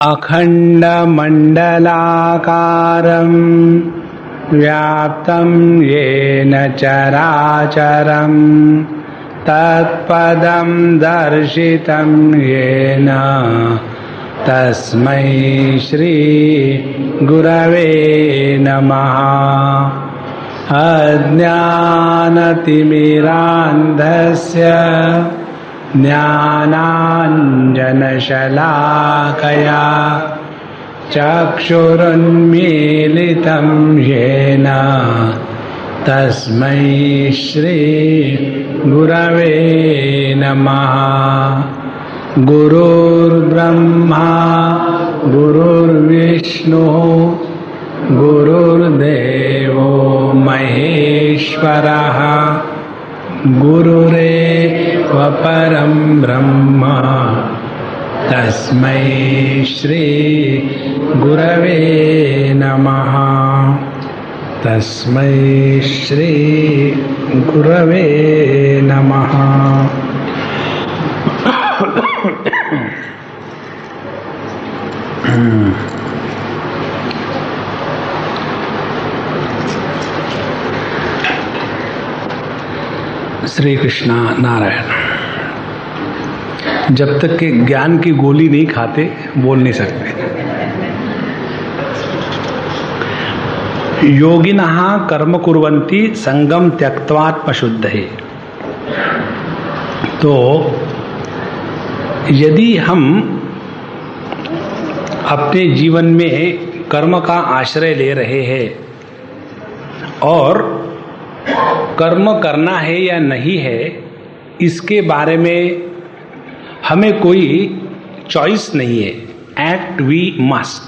अखण्डमण्डलाकारं व्याप्तं येन चराचरं तत्पदं दर्शितं येन तस्मै श्री गुरवे नमः। अज्ञानतिमिरान्धस्य ज्ञानाञ्जनशलाकया चक्षुरुन्मीलितं येन तस्मै श्री गुरवे नमः। गुरुर्ब्रह्मा गुरुर्विष्णुः गुरुर्देवो महेश्वरः गुरुरेव परं ब्रह्म तस्मै श्री गुरवे नमः। तस्मै श्री गुरवे नमः। श्री कृष्णा नारायण। जब तक के ज्ञान की गोली नहीं खाते बोल नहीं सकते। योगिनः कर्म कुर्वन्ति संगम त्यक्त्वात्मशुद्धये। तो यदि हम अपने जीवन में कर्म का आश्रय ले रहे हैं और कर्म करना है या नहीं है इसके बारे में हमें कोई चॉइस नहीं है, एक्ट वी मस्ट।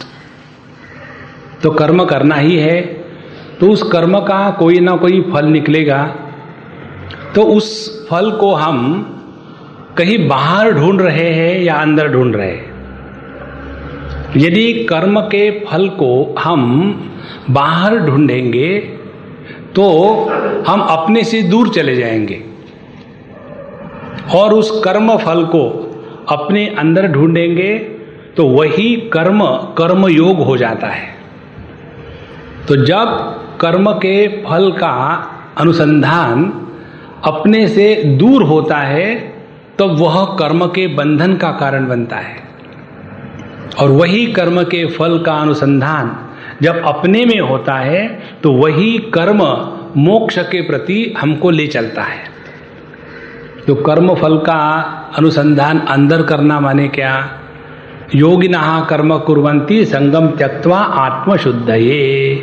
तो कर्म करना ही है तो उस कर्म का कोई ना कोई फल निकलेगा। तो उस फल को हम कहीं बाहर ढूंढ रहे हैं या अंदर ढूंढ रहे हैं। यदि कर्म के फल को हम बाहर ढूंढेंगे तो हम अपने से दूर चले जाएंगे और उस कर्म फल को अपने अंदर ढूंढेंगे तो वही कर्म कर्मयोग हो जाता है। तो जब कर्म के फल का अनुसंधान अपने से दूर होता है तो वह कर्म के बंधन का कारण बनता है और वही कर्म के फल का अनुसंधान जब अपने में होता है तो वही कर्म मोक्ष के प्रति हमको ले चलता है। तो कर्म फल का अनुसंधान अंदर करना माने क्या? योगिनः कर्म कुर्वन्ति संगम त्यक्त्वा आत्मशुद्धये।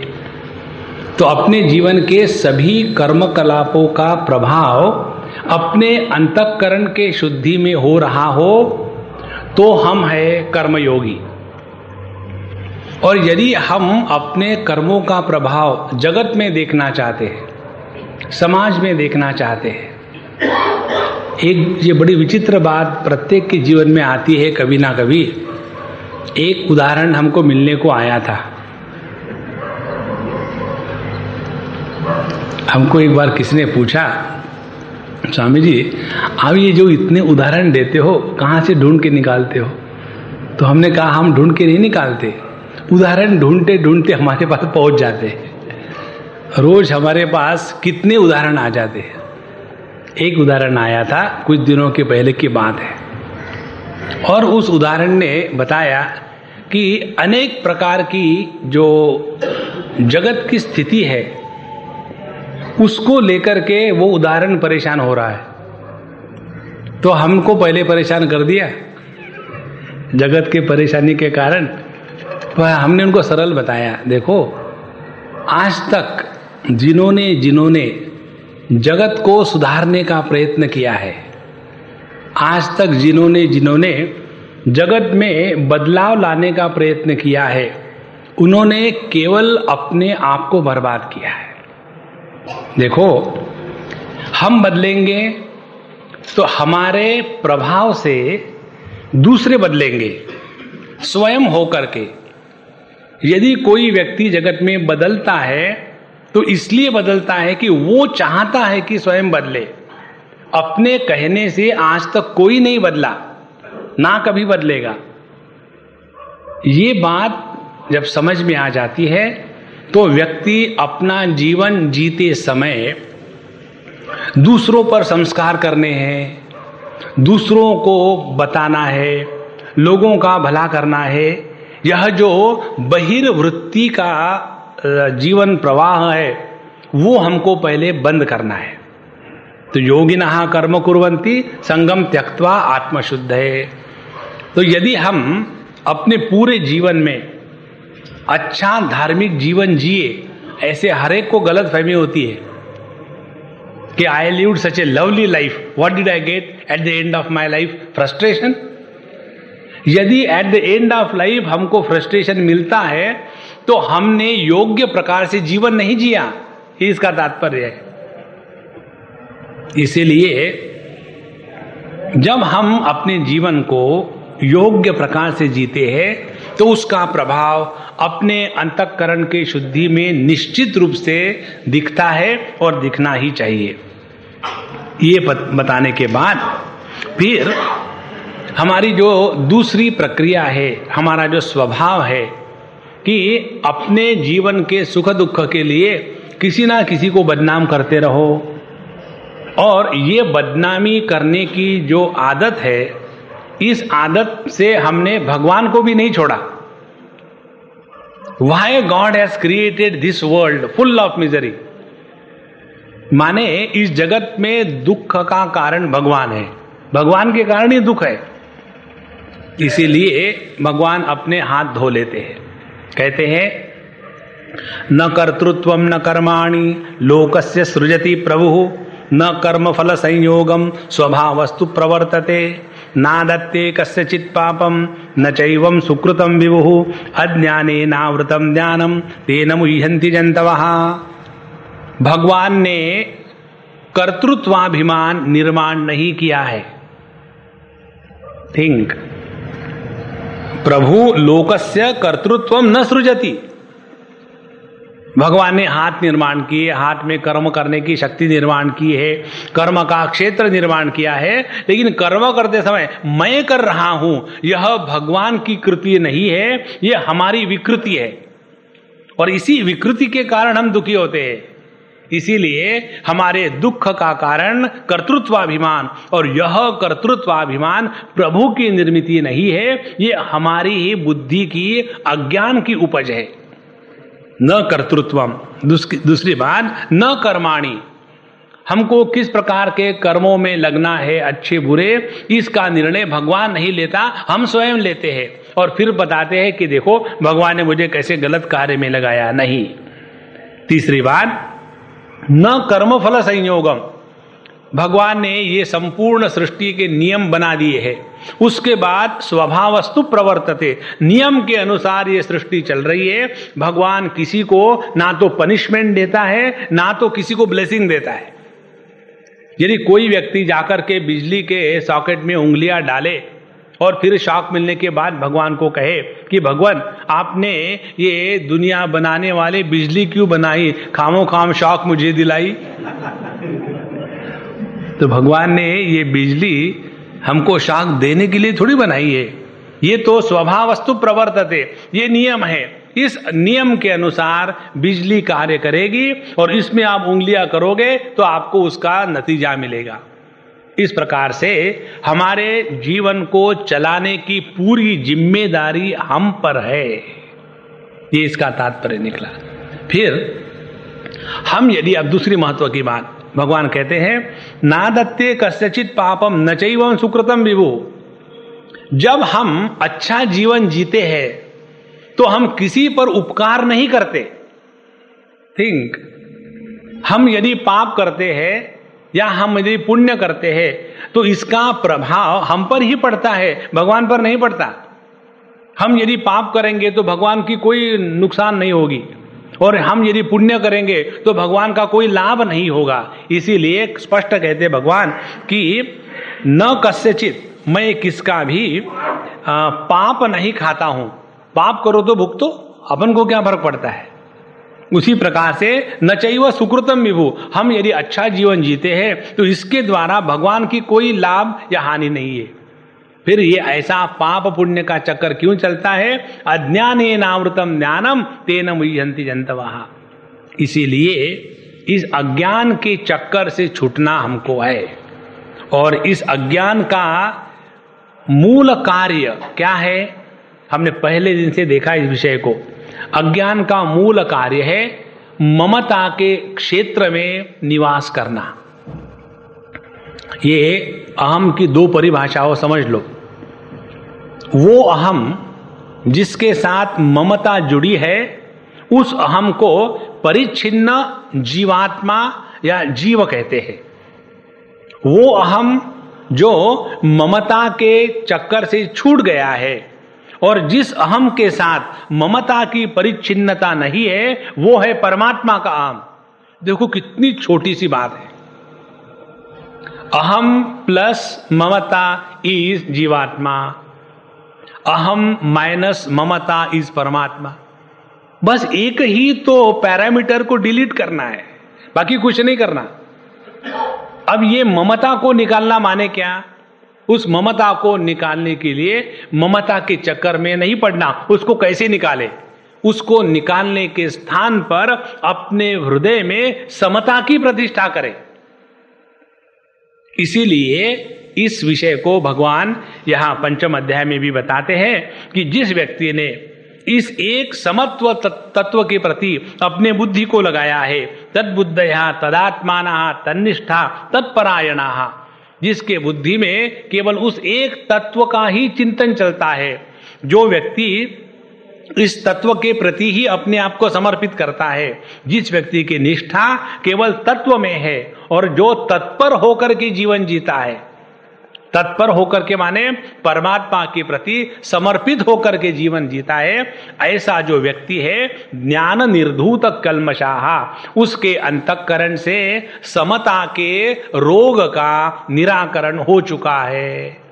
तो अपने जीवन के सभी कर्मकलापों का प्रभाव अपने अंतःकरण के शुद्धि में हो रहा हो तो हम है कर्मयोगी। और यदि हम अपने कर्मों का प्रभाव जगत में देखना चाहते हैं, समाज में देखना चाहते हैं, एक ये बड़ी विचित्र बात प्रत्येक के जीवन में आती है कभी ना कभी। एक उदाहरण हमको मिलने को आया था। हमको एक बार किसी ने पूछा, स्वामी जी आप ये जो इतने उदाहरण देते हो कहाँ से ढूंढ के निकालते हो? तो हमने कहा हम ढूंढ के नहीं निकालते, उदाहरण ढूंढते ढूंढते हमारे पास पहुंच जाते हैं। रोज हमारे पास कितने उदाहरण आ जाते हैं। एक उदाहरण आया था कुछ दिनों के पहले की बात है और उस उदाहरण ने बताया कि अनेक प्रकार की जो जगत की स्थिति है उसको लेकर के वो उदाहरण परेशान हो रहा है। तो हमको पहले परेशान कर दिया जगत के परेशानी के कारण। हमने उनको सरल बताया, देखो आज तक जिन्होंने जगत को सुधारने का प्रयत्न किया है, आज तक जिन्होंने जगत में बदलाव लाने का प्रयत्न किया है, उन्होंने केवल अपने आप को बर्बाद किया है। देखो हम बदलेंगे तो हमारे प्रभाव से दूसरे बदलेंगे स्वयं होकर के। यदि कोई व्यक्ति जगत में बदलता है तो इसलिए बदलता है कि वो चाहता है कि स्वयं बदले। अपने कहने से आज तक कोई नहीं बदला, ना कभी बदलेगा। ये बात जब समझ में आ जाती है तो व्यक्ति अपना जीवन जीते समय दूसरों पर संस्कार करने हैं, दूसरों को बताना है, लोगों का भला करना है, यह जो बहिर्वृत्ति का जीवन प्रवाह है वो हमको पहले बंद करना है। तो योगिनः कर्म कुर्वन्ति संगम त्यक्त्वा आत्मशुद्ध है। तो यदि हम अपने पूरे जीवन में अच्छा धार्मिक जीवन जिए, ऐसे हर एक को गलत फहमी होती है कि I lived such a lovely life, what did I get at the end of my life? Frustration. यदि at the end of life हमको फ्रस्ट्रेशन मिलता है तो हमने योग्य प्रकार से जीवन नहीं जिया, ये इसका तात्पर्य है। इसीलिए जब हम अपने जीवन को योग्य प्रकार से जीते हैं तो उसका प्रभाव अपने अंतःकरण के शुद्धि में निश्चित रूप से दिखता है और दिखना ही चाहिए। ये बताने के बाद फिर हमारी जो दूसरी प्रक्रिया है, हमारा जो स्वभाव है कि अपने जीवन के सुख दुख के लिए किसी ना किसी को बदनाम करते रहो, और ये बदनामी करने की जो आदत है, इस आदत से हमने भगवान को भी नहीं छोड़ा। Why God has created this world full of misery? माने इस जगत में दुख का कारण भगवान है, भगवान के कारण ही दुख है। इसीलिए भगवान अपने हाथ धो लेते हैं, कहते हैं न कर्तृत्वम न कर्माणि लोकस्य सृजति प्रभुः न कर्म फल संयोगम स्वभावस्तु प्रवर्तते नादत्ते कस्यचित् पापम न चैवं सुकृतं विभुः अज्ञानेनावृतं ज्ञानम तेन मुह्यन्ति जन्तवः। भगवान ने कर्तृत्वाभिमान निर्माण नहीं किया है। थिंक, प्रभु लोकस्य कर्तृत्वम न सृजति। भगवान ने हाथ निर्माण किए, हाथ में कर्म करने की शक्ति निर्माण की है, कर्म का क्षेत्र निर्माण किया है, लेकिन कर्म करते समय मैं कर रहा हूं, यह भगवान की कृति नहीं है, यह हमारी विकृति है। और इसी विकृति के कारण हम दुखी होते हैं। इसीलिए हमारे दुख का कारण कर्तृत्वाभिमान, और यह कर्तृत्वाभिमान प्रभु की निर्मित नहीं है, यह हमारी ही बुद्धि की अज्ञान की उपज है। न कर्तृत्वम, दूसरी बात न कर्माणि, हमको किस प्रकार के कर्मों में लगना है, अच्छे बुरे, इसका निर्णय भगवान नहीं लेता, हम स्वयं लेते हैं और फिर बताते हैं कि देखो भगवान ने मुझे कैसे गलत कार्य में लगाया। नहीं। तीसरी बात न कर्म फल संयोगम, भगवान ने ये संपूर्ण सृष्टि के नियम बना दिए हैं, उसके बाद स्वभावस्तु प्रवर्तते, नियम के अनुसार ये सृष्टि चल रही है। भगवान किसी को ना तो पनिशमेंट देता है ना तो किसी को ब्लेसिंग देता है। यदि कोई व्यक्ति जाकर के बिजली के सॉकेट में उंगलियां डाले और फिर शॉक मिलने के बाद भगवान को कहे कि भगवान आपने ये दुनिया बनाने वाले बिजली क्यों बनाई, खामो खाम शॉक मुझे दिलाई, तो भगवान ने ये बिजली हमको शॉक देने के लिए थोड़ी बनाई है। ये तो स्वभावस्तु प्रवर्तते, ये नियम है, इस नियम के अनुसार बिजली कार्य करेगी और इसमें आप उंगलियां करोगे तो आपको उसका नतीजा मिलेगा। इस प्रकार से हमारे जीवन को चलाने की पूरी जिम्मेदारी हम पर है, ये इसका तात्पर्य निकला। फिर हम यदि, अब दूसरी महत्व की बात, भगवान कहते हैं नादत्ते कस्यचित् पापम न चैवं सुकृतं विभुः। जब हम अच्छा जीवन जीते हैं तो हम किसी पर उपकार नहीं करते। थिंक, हम यदि पाप करते हैं या हम यदि पुण्य करते हैं तो इसका प्रभाव हम पर ही पड़ता है, भगवान पर नहीं पड़ता। हम यदि पाप करेंगे तो भगवान की कोई नुकसान नहीं होगी, और हम यदि पुण्य करेंगे तो भगवान का कोई लाभ नहीं होगा। इसीलिए स्पष्ट कहते भगवान कि न कस्यचित, मैं किसका भी पाप नहीं खाता हूं। पाप करो तो भुगतो, अपन को क्या फर्क पड़ता है। उसी प्रकार से न चैव सुकृतम विभु, हम यदि अच्छा जीवन जीते हैं तो इसके द्वारा भगवान की कोई लाभ या हानि नहीं है। फिर ये ऐसा पाप पुण्य का चक्कर क्यों चलता है? अज्ञानेनावृतम ज्ञानम तेन मुह्यन्ति जन्तवः। इसीलिए इस अज्ञान के चक्कर से छूटना हमको है। और इस अज्ञान का मूल कार्य क्या है? हमने पहले दिन से देखा इस विषय को। अज्ञान का मूल कार्य है ममता के क्षेत्र में निवास करना। ये अहम की दो परिभाषाओं समझ लो। वो अहम जिसके साथ ममता जुड़ी है, उस अहम को परिच्छिन्न जीवात्मा या जीव कहते हैं। वो अहम जो ममता के चक्कर से छूट गया है और जिस अहम के साथ ममता की परिच्छिन्नता नहीं है, वो है परमात्मा का अहम। देखो कितनी छोटी सी बात है। अहम प्लस ममता इज जीवात्मा, अहम माइनस ममता इज परमात्मा। बस एक ही तो पैरामीटर को डिलीट करना है, बाकी कुछ नहीं करना। अब ये ममता को निकालना माने क्या? उस ममता को निकालने के लिए ममता के चक्कर में नहीं पड़ना। उसको कैसे निकाले? उसको निकालने के स्थान पर अपने हृदय में समता की प्रतिष्ठा करें। इसीलिए इस विषय को भगवान यहां पंचम अध्याय में भी बताते हैं कि जिस व्यक्ति ने इस एक समत्व तत्व के प्रति अपने बुद्धि को लगाया है, तद्बुद्धया तदात्मानः तन्निष्ठा तत्परायणाः, जिसके बुद्धि में केवल उस एक तत्व का ही चिंतन चलता है, जो व्यक्ति इस तत्व के प्रति ही अपने आप को समर्पित करता है, जिस व्यक्ति की निष्ठा केवल तत्व में है और जो तत्पर होकर के जीवन जीता है, तत्पर होकर के माने परमात्मा के प्रति समर्पित होकर के जीवन जीता है, ऐसा जो व्यक्ति है ज्ञान निर्धूत कल्मषाः, उसके अंतःकरण से समता के रोग का निराकरण हो चुका है।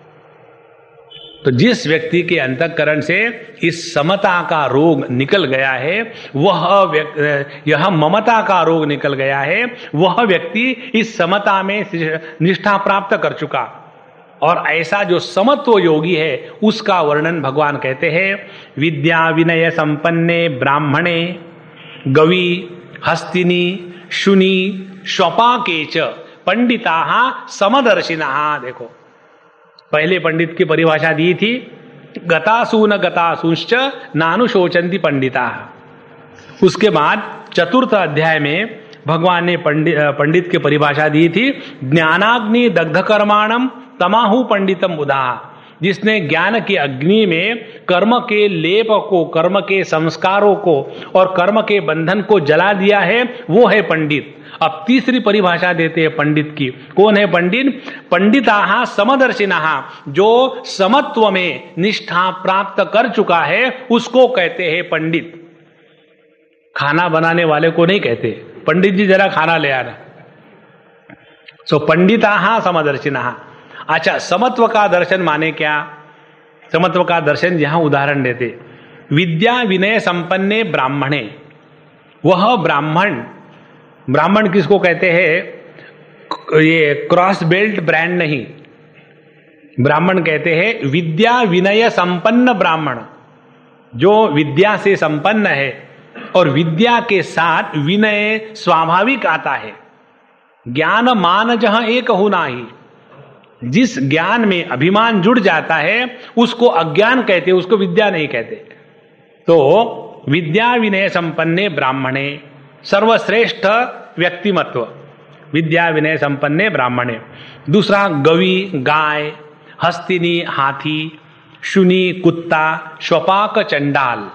तो जिस व्यक्ति के अंतःकरण से इस समता का रोग निकल गया है, यह ममता का रोग निकल गया है, वह व्यक्ति इस समता में निष्ठा प्राप्त कर चुका। और ऐसा जो समत्व योगी है उसका वर्णन भगवान कहते हैं, विद्या विनय संपन्ने ब्राह्मणे गवी हस्तिनी शुनि श्वपाके च पंडिताः समदर्शिनः। देखो पहले पंडित की परिभाषा दी थी, गतासून गतासूंश्च नानुशोचन्ति पंडिताः। उसके बाद चतुर्थ अध्याय में भगवान ने पंडित की परिभाषा दी थी, ज्ञानाग्नि दग्ध कर्माणम तमाहु पंडितम बुधाः, जिसने ज्ञान की अग्नि में कर्म के लेप को, कर्म के संस्कारों को और कर्म के बंधन को जला दिया है, वो है पंडित। अब तीसरी परिभाषा देते हैं पंडित की। कौन है पंडित? पंडिताः समदर्शिनः, जो समत्व में निष्ठा प्राप्त कर चुका है उसको कहते हैं पंडित। खाना बनाने वाले को नहीं कहते पंडित जी जरा खाना ले आना। सो पंडिताः समदर्शिनः। अच्छा, समत्व का दर्शन माने क्या? समत्व का दर्शन यहां उदाहरण देते, विद्या विनय संपन्ने ब्राह्मणे। वह ब्राह्मण, ब्राह्मण किसको कहते हैं? ये क्रॉस बेल्ट ब्रांड नहीं, ब्राह्मण कहते हैं विद्या विनय संपन्न ब्राह्मण, जो विद्या से संपन्न है और विद्या के साथ विनय स्वाभाविक आता है। ज्ञान मान जहां एक होना ही, जिस ज्ञान में अभिमान जुड़ जाता है उसको अज्ञान कहते हैं, उसको विद्या नहीं कहते। तो विद्या विनय संपन्ने ब्राह्मणे, सर्वश्रेष्ठ व्यक्तिमत्व, विद्या विनय संपन्ने ब्राह्मणे। दूसरा गवी गाय, हस्तिनी हाथी, शुनि कुत्ता, श्वपाक चंडाल।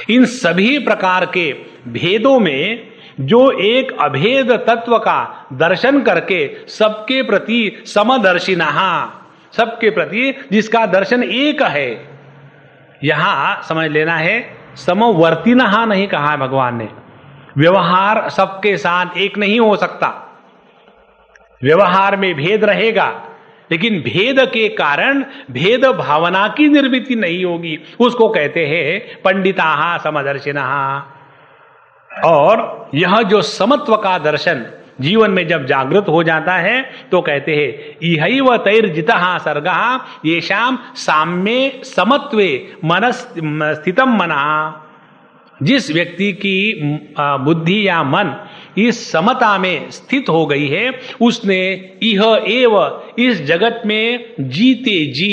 इन सभी प्रकार के भेदों में जो एक अभेद तत्व का दर्शन करके सबके प्रति समदर्शिनः, सबके प्रति जिसका दर्शन एक है, यहां समझ लेना है समवर्तिनः नहीं कहा है भगवान ने। व्यवहार सबके साथ एक नहीं हो सकता, व्यवहार में भेद रहेगा, लेकिन भेद के कारण भेद भावना की निर्मिति नहीं होगी, उसको कहते हैं पंडिताः समदर्शिनः। और यह जो समत्व का दर्शन जीवन में जब जागृत हो जाता है तो कहते हैं इहैव तैर्जितः सर्गः येषां साम्ये समत्वे मनस स्थितम मनः। जिस व्यक्ति की बुद्धि या मन इस समता में स्थित हो गई है उसने इह एव इस जगत में जीते जी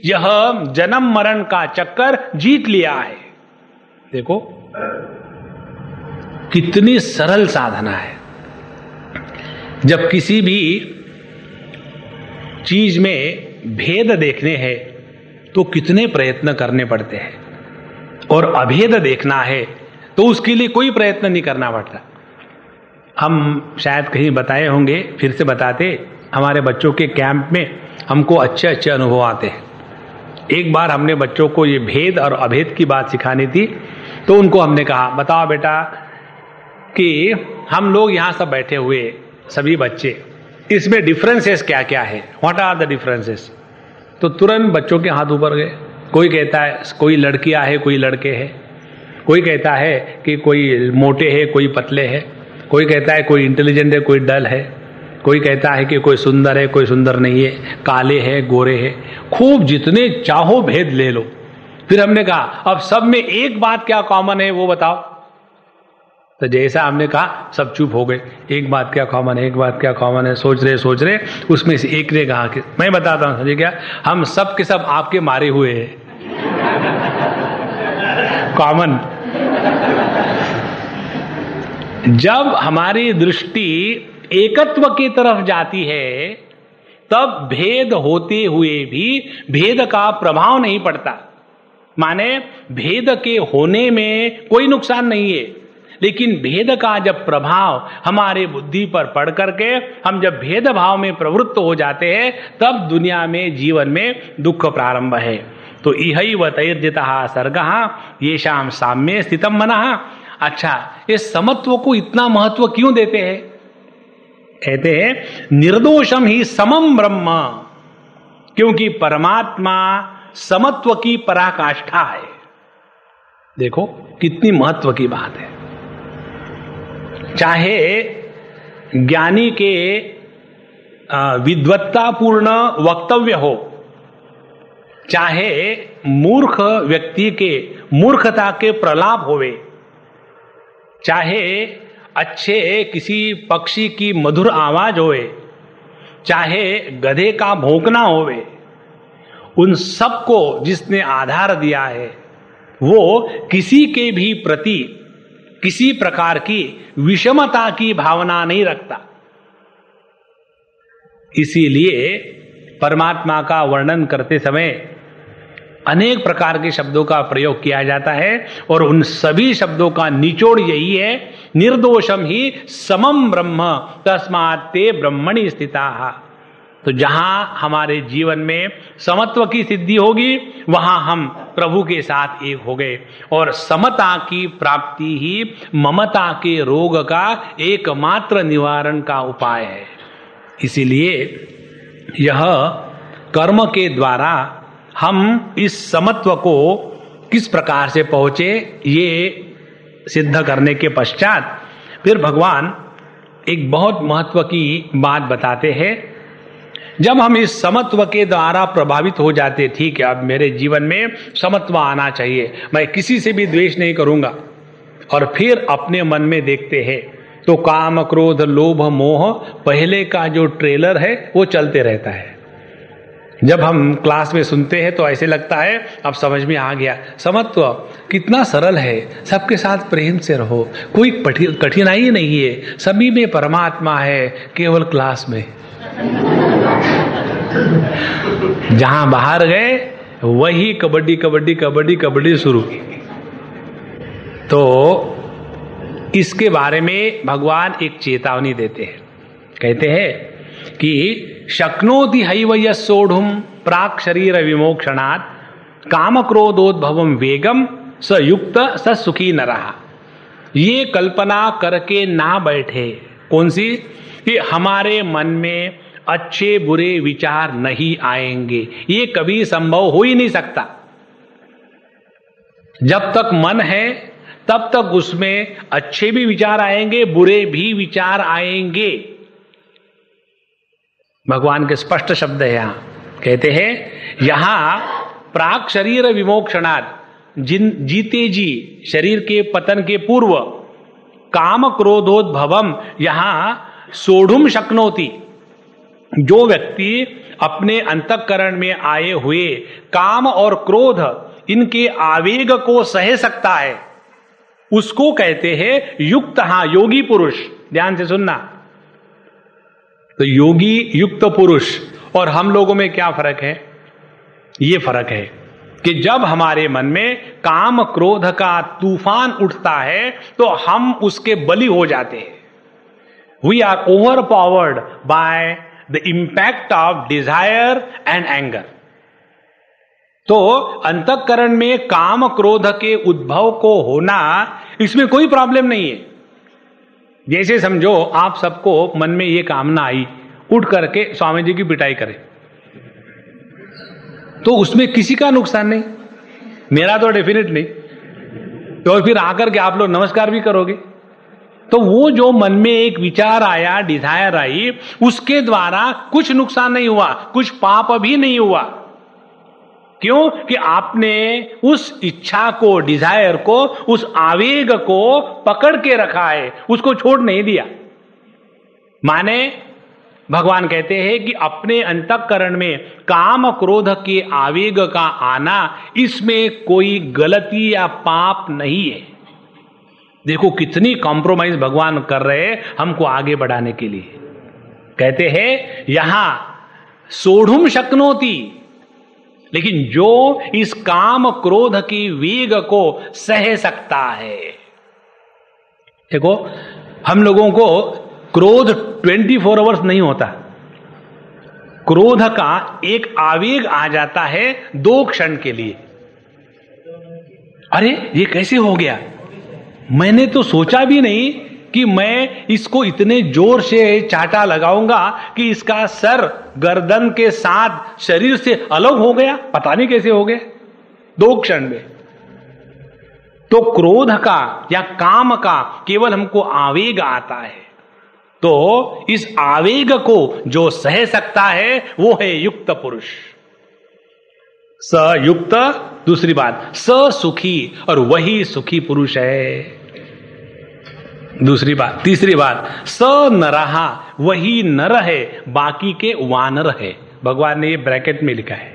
यह जन्म मरण का चक्कर जीत लिया है। देखो कितनी सरल साधना है। जब किसी भी चीज में भेद देखने हैं तो कितने प्रयत्न करने पड़ते हैं, और अभेद देखना है तो उसके लिए कोई प्रयत्न नहीं करना पड़ता। हम शायद कहीं बताए होंगे, फिर से बताते, हमारे बच्चों के कैंप में हमको अच्छे अच्छे अनुभव आते हैं। एक बार हमने बच्चों को ये भेद और अभेद की बात सिखानी थी, तो उनको हमने कहा बताओ बेटा कि हम लोग यहाँ सब बैठे हुए सभी बच्चे, इसमें डिफरेंसेस क्या क्या है, व्हाट आर द डिफरेंसेस। तो तुरंत बच्चों के हाथ ऊपर गए। कोई कहता है कोई लड़कियां है कोई लड़के हैं, कोई कहता है कि कोई मोटे है कोई पतले है, कोई कहता है कोई इंटेलिजेंट है कोई डल है, कोई कहता है कि कोई सुंदर है कोई सुंदर नहीं है, काले है गोरे है, खूब जितने चाहो भेद ले लो। फिर हमने कहा अब सब में एक बात क्या कॉमन है वो बताओ। तो जैसा हमने कहा सब चुप हो गए। एक बात क्या कॉमन है, एक बात क्या कॉमन है, सोच रहे उसमें से एक ने कहा कि मैं बताता हूं समझे क्या, हम सब के सब आपके मारे हुए हैं। कॉमन। जब हमारी दृष्टि एकत्व की तरफ जाती है तब भेद होते हुए भी भेद का प्रभाव नहीं पड़ता। माने भेद के होने में कोई नुकसान नहीं है, लेकिन भेद का जब प्रभाव हमारे बुद्धि पर पड़ करके हम जब भेदभाव में प्रवृत्त हो जाते हैं तब दुनिया में जीवन में दुख प्रारंभ है। तो इहैव तैर्जितः सर्गः येषां साम्ये स्थितम मनः। अच्छा, इस समत्व को इतना महत्व क्यों देते हैं? कहते हैं निर्दोषम ही समम ब्रह्म, क्योंकि परमात्मा समत्व की पराकाष्ठा है। देखो कितनी महत्व की बात है। चाहे ज्ञानी के विद्वत्तापूर्ण वक्तव्य हो, चाहे मूर्ख व्यक्ति के मूर्खता के प्रलाप होवे, चाहे अच्छे किसी पक्षी की मधुर आवाज होवे, चाहे गधे का भौंकना होवे, उन सबको जिसने आधार दिया है वो किसी के भी प्रति किसी प्रकार की विषमता की भावना नहीं रखता। इसीलिए परमात्मा का वर्णन करते समय अनेक प्रकार के शब्दों का प्रयोग किया जाता है और उन सभी शब्दों का निचोड़ यही है निर्दोषम ही समम ब्रह्म तस्मात् ते ब्रह्मणि स्थिताः। तो जहां हमारे जीवन में समत्व की सिद्धि होगी वहां हम प्रभु के साथ एक हो गए, और समता की प्राप्ति ही ममता के रोग का एकमात्र निवारण का उपाय है। इसीलिए यह कर्म के द्वारा हम इस समत्व को किस प्रकार से पहुंचे ये सिद्ध करने के पश्चात फिर भगवान एक बहुत महत्व की बात बताते हैं। जब हम इस समत्व के द्वारा प्रभावित हो जाते, ठीक है अब मेरे जीवन में समत्व आना चाहिए, मैं किसी से भी द्वेष नहीं करूंगा, और फिर अपने मन में देखते हैं तो काम क्रोध लोभ मोह पहले का जो ट्रेलर है वो चलते रहता है। जब हम क्लास में सुनते हैं तो ऐसे लगता है अब समझ में आ गया समत्व कितना सरल है, सबके साथ प्रेम से रहो, कोई कठिनाई नहीं है, सभी में परमात्मा है, केवल क्लास में। जहां बाहर गए वही कबड्डी कबड्डी कबड्डी कबड्डी शुरू। तो इसके बारे में भगवान एक चेतावनी देते हैं। कहते हैं कि शक्नोति हैव यस्सोढुम प्राक् शरीर विमोक्षणात् काम क्रोधोद्भवम वेगम स युक्त स सुखी नरः। ये कल्पना करके ना बैठे, कौन सी, कि हमारे मन में अच्छे बुरे विचार नहीं आएंगे, ये कभी संभव हो ही नहीं सकता। जब तक मन है तब तक उसमें अच्छे भी विचार आएंगे, बुरे भी विचार आएंगे। भगवान के स्पष्ट शब्द है यहां, कहते हैं यहां प्राक शरीर विमोक्षणात्, जीते जी शरीर के पतन के पूर्व काम क्रोधोद्भवम यहां सोढ़ुम शक्नोति, जो व्यक्ति अपने अंतःकरण में आए हुए काम और क्रोध इनके आवेग को सह सकता है, उसको कहते हैं युक्त, हां योगी पुरुष। ध्यान से सुनना, तो योगी युक्त पुरुष और हम लोगों में क्या फर्क है? ये फर्क है कि जब हमारे मन में काम क्रोध का तूफान उठता है तो हम उसके बली हो जाते हैं। We are overpowered by the impact of desire and anger. तो अंतःकरण में काम क्रोध के उद्भव को होना, इसमें कोई प्रॉब्लम नहीं है। जैसे समझो आप सबको मन में ये कामना आई, उठ करके स्वामी जी की पिटाई करें, तो उसमें किसी का नुकसान नहीं, मेरा तो डेफिनेट नहीं। तो फिर आकर के आप लोग नमस्कार भी करोगे, तो वो जो मन में एक विचार आया, डिजायर आई, उसके द्वारा कुछ नुकसान नहीं हुआ, कुछ पाप भी नहीं हुआ। क्यों? कि आपने उस इच्छा को, डिजायर को, उस आवेग को पकड़ के रखा है, उसको छोड़ नहीं दिया। माने भगवान कहते हैं कि अपने अंतःकरण में काम क्रोध के आवेग का आना, इसमें कोई गलती या पाप नहीं है। देखो कितनी कॉम्प्रोमाइज भगवान कर रहे हैं हमको आगे बढ़ाने के लिए। कहते हैं यहां सोढ़ुम शक्नोति, लेकिन जो इस काम क्रोध की वेग को सह सकता है। देखो हम लोगों को क्रोध 24 आवर्स नहीं होता, क्रोध का एक आवेग आ जाता है 2 क्षण के लिए। अरे ये कैसे हो गया, मैंने तो सोचा भी नहीं कि मैं इसको इतने जोर से चाटा लगाऊंगा कि इसका सर गर्दन के साथ शरीर से अलग हो गया, पता नहीं कैसे हो गया 2 क्षण में। तो क्रोध का या काम का केवल हमको आवेग आता है, तो इस आवेग को जो सह सकता है वो है युक्त पुरुष। सयुक्त, दूसरी बात ससुखी, और वही सुखी पुरुष है। दूसरी बात, तीसरी बात स नरहा, वही नर है, बाकी के वानर है। भगवान ने ये ब्रैकेट में लिखा है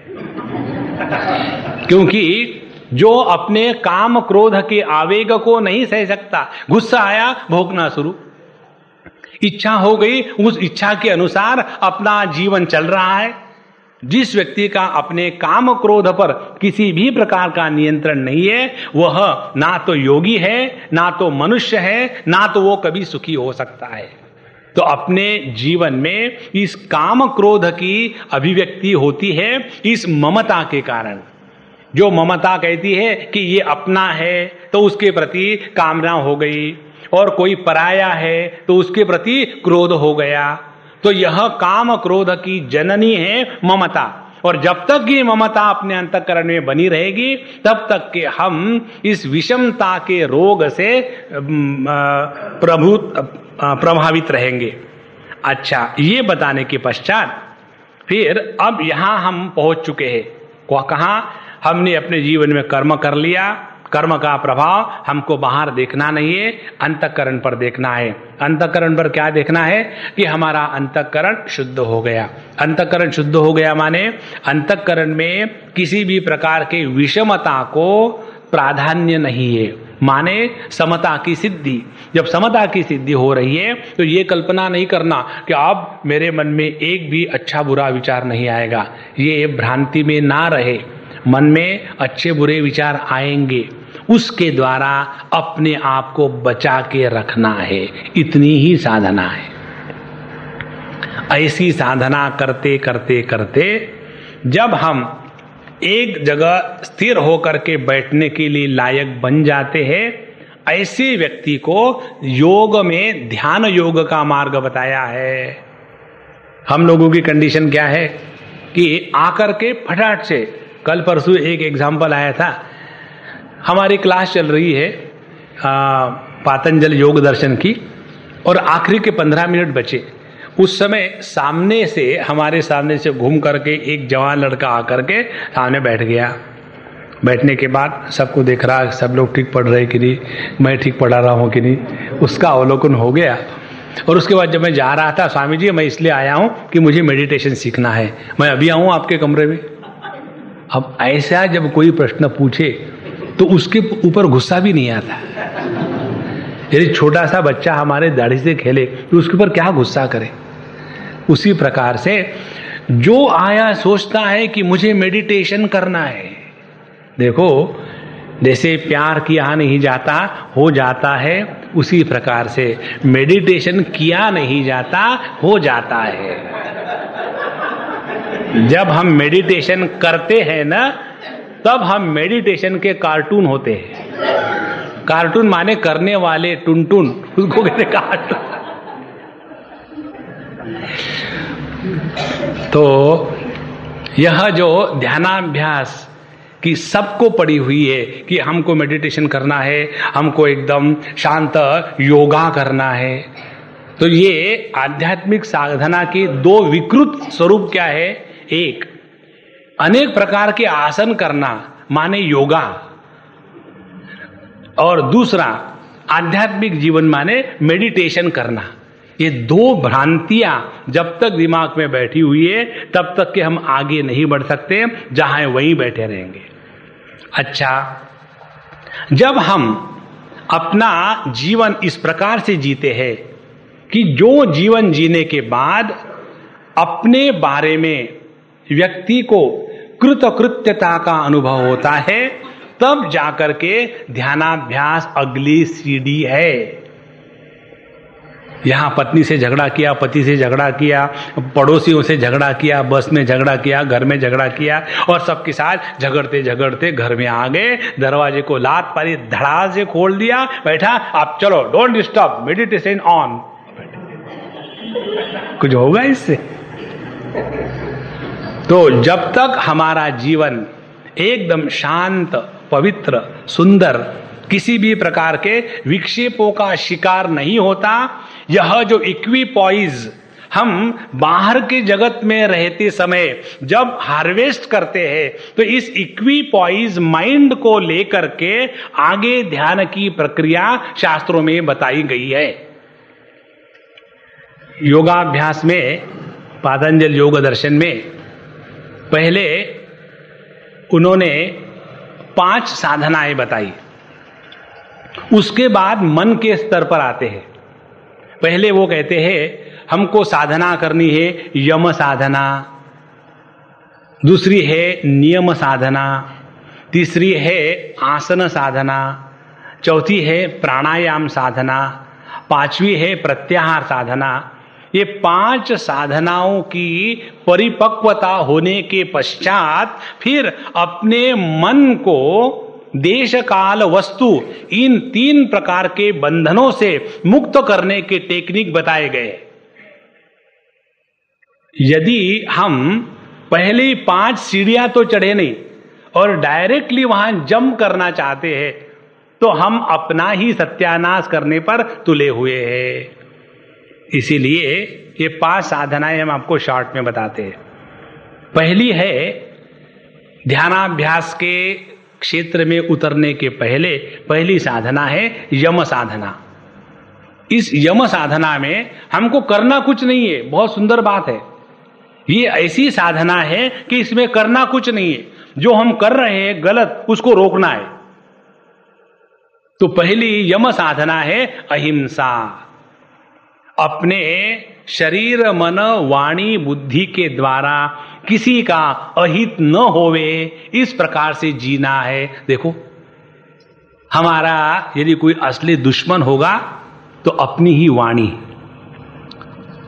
क्योंकि जो अपने काम क्रोध के आवेग को नहीं सह सकता, गुस्सा आया भोंकना शुरू, इच्छा हो गई उस इच्छा के अनुसार अपना जीवन चल रहा है। जिस व्यक्ति का अपने काम क्रोध पर किसी भी प्रकार का नियंत्रण नहीं है, वह ना तो योगी है, ना तो मनुष्य है, ना तो वो कभी सुखी हो सकता है। तो अपने जीवन में इस काम क्रोध की अभिव्यक्ति होती है इस ममता के कारण। जो ममता कहती है कि ये अपना है तो उसके प्रति कामना हो गई, और कोई पराया है तो उसके प्रति क्रोध हो गया। तो यह काम क्रोध की जननी है ममता, और जब तक ये ममता अपने अंतःकरण में बनी रहेगी तब तक के हम इस विषमता के रोग से प्रभावित रहेंगे। अच्छा, ये बताने के पश्चात फिर अब यहां हम पहुंच चुके हैं, कहां? हमने अपने जीवन में कर्म कर लिया, कर्म का प्रभाव हमको बाहर देखना नहीं है, अंतःकरण पर देखना है। अंतःकरण पर क्या देखना है? कि हमारा अंतःकरण शुद्ध हो गया। अंतःकरण शुद्ध हो गया माने अंतःकरण में किसी भी प्रकार के विषमता को प्राधान्य नहीं है, माने समता की सिद्धि। जब समता की सिद्धि हो रही है तो ये कल्पना नहीं करना कि अब मेरे मन में एक भी अच्छा बुरा विचार नहीं आएगा। ये भ्रांति में ना रहे, मन में अच्छे बुरे विचार आएंगे, उसके द्वारा अपने आप को बचा के रखना है। इतनी ही साधना है। ऐसी साधना करते करते करते जब हम एक जगह स्थिर होकर के बैठने के लिए लायक बन जाते हैं, ऐसे व्यक्ति को योग में ध्यान योग का मार्ग बताया है। हम लोगों की कंडीशन क्या है कि आकर के फटाट से, कल परसों एक एग्जाम्पल आया था, हमारी क्लास चल रही है, पातंजल योग दर्शन की और आखिरी के 15 मिनट बचे, उस समय सामने से, हमारे सामने से घूम करके एक जवान लड़का आकर के सामने बैठ गया। बैठने के बाद सबको देख रहा, सब लोग ठीक पढ़ रहे कि नहीं, मैं ठीक पढ़ा रहा हूँ कि नहीं, उसका अवलोकन हो गया। और उसके बाद जब मैं जा रहा था, स्वामी जी मैं इसलिए आया हूँ कि मुझे मेडिटेशन सीखना है, मैं अभी आऊँ आपके कमरे में। अब ऐसा जब कोई प्रश्न पूछे तो उसके ऊपर गुस्सा भी नहीं आता। यदि छोटा सा बच्चा हमारे दाढ़ी से खेले तो उसके ऊपर क्या गुस्सा करे। उसी प्रकार से जो आया सोचता है कि मुझे मेडिटेशन करना है। देखो, जैसे प्यार किया नहीं जाता हो जाता है, उसी प्रकार से मेडिटेशन किया नहीं जाता हो जाता है। जब हम मेडिटेशन करते हैं ना, तब हम मेडिटेशन के कार्टून होते हैं। कार्टून माने करने वाले, टुनटुन, उसको कहते कार्टून। तो यह जो ध्यानाभ्यास कि सबको पड़ी हुई है कि हमको मेडिटेशन करना है, हमको एकदम शांत योगा करना है, तो ये आध्यात्मिक साधना के दो विकृत स्वरूप क्या है? एक, अनेक प्रकार के आसन करना माने योगा, और दूसरा आध्यात्मिक जीवन माने मेडिटेशन करना। ये दो भ्रांतियां जब तक दिमाग में बैठी हुई है तब तक के हम आगे नहीं बढ़ सकते, जहां वहीं बैठे रहेंगे। अच्छा, जब हम अपना जीवन इस प्रकार से जीते हैं कि जो जीवन जीने के बाद अपने बारे में व्यक्ति को कृतकृत्यता का अनुभव होता है, तब जाकर के ध्यानाभ्यास अगली सीढ़ी है। यहां पत्नी से झगड़ा किया, पति से झगड़ा किया, पड़ोसियों से झगड़ा किया, बस में झगड़ा किया, घर में झगड़ा किया, और सबके साथ झगड़ते झगड़ते घर में आ गए, दरवाजे को लात पारी धड़ा से खोल दिया, बैठा, आप चलो, डोंट डिस्टर्ब, मेडिटेशन ऑन। कुछ होगा इससे? तो जब तक हमारा जीवन एकदम शांत, पवित्र, सुंदर, किसी भी प्रकार के विक्षेपों का शिकार नहीं होता, यह जो इक्विपॉइज हम बाहर के जगत में रहते समय जब हार्वेस्ट करते हैं, तो इस इक्विपॉइज माइंड को लेकर के आगे ध्यान की प्रक्रिया शास्त्रों में बताई गई है। योगाभ्यास में, पातंजल योग दर्शन में पहले उन्होंने 5 साधनाएं बताई, उसके बाद मन के स्तर पर आते हैं। पहले वो कहते हैं हमको साधना करनी है यम साधना, दूसरी है नियम साधना, तीसरी है आसन साधना, चौथी है प्राणायाम साधना, 5वीं है प्रत्याहार साधना। ये 5 साधनाओं की परिपक्वता होने के पश्चात फिर अपने मन को देश काल वस्तु इन 3 प्रकार के बंधनों से मुक्त करने के टेक्निक बताए गए। यदि हम पहले 5 सीढ़ियां तो चढ़े नहीं और डायरेक्टली वहां जंप करना चाहते हैं, तो हम अपना ही सत्यानाश करने पर तुले हुए हैं। इसीलिए ये 5 साधनाएं हम आपको शॉर्ट में बताते हैं। पहली है ध्यानाभ्यास के क्षेत्र में उतरने के पहले पहली साधना है यम साधना। इस यम साधना में हमको करना कुछ नहीं है, बहुत सुंदर बात है। ये ऐसी साधना है कि इसमें करना कुछ नहीं है, जो हम कर रहे हैं गलत उसको रोकना है। तो पहली यम साधना है अहिंसा। अपने शरीर, मन, वाणी, बुद्धि के द्वारा किसी का अहित न होवे, इस प्रकार से जीना है। देखो, हमारा यदि कोई असली दुश्मन होगा तो अपनी ही वाणी।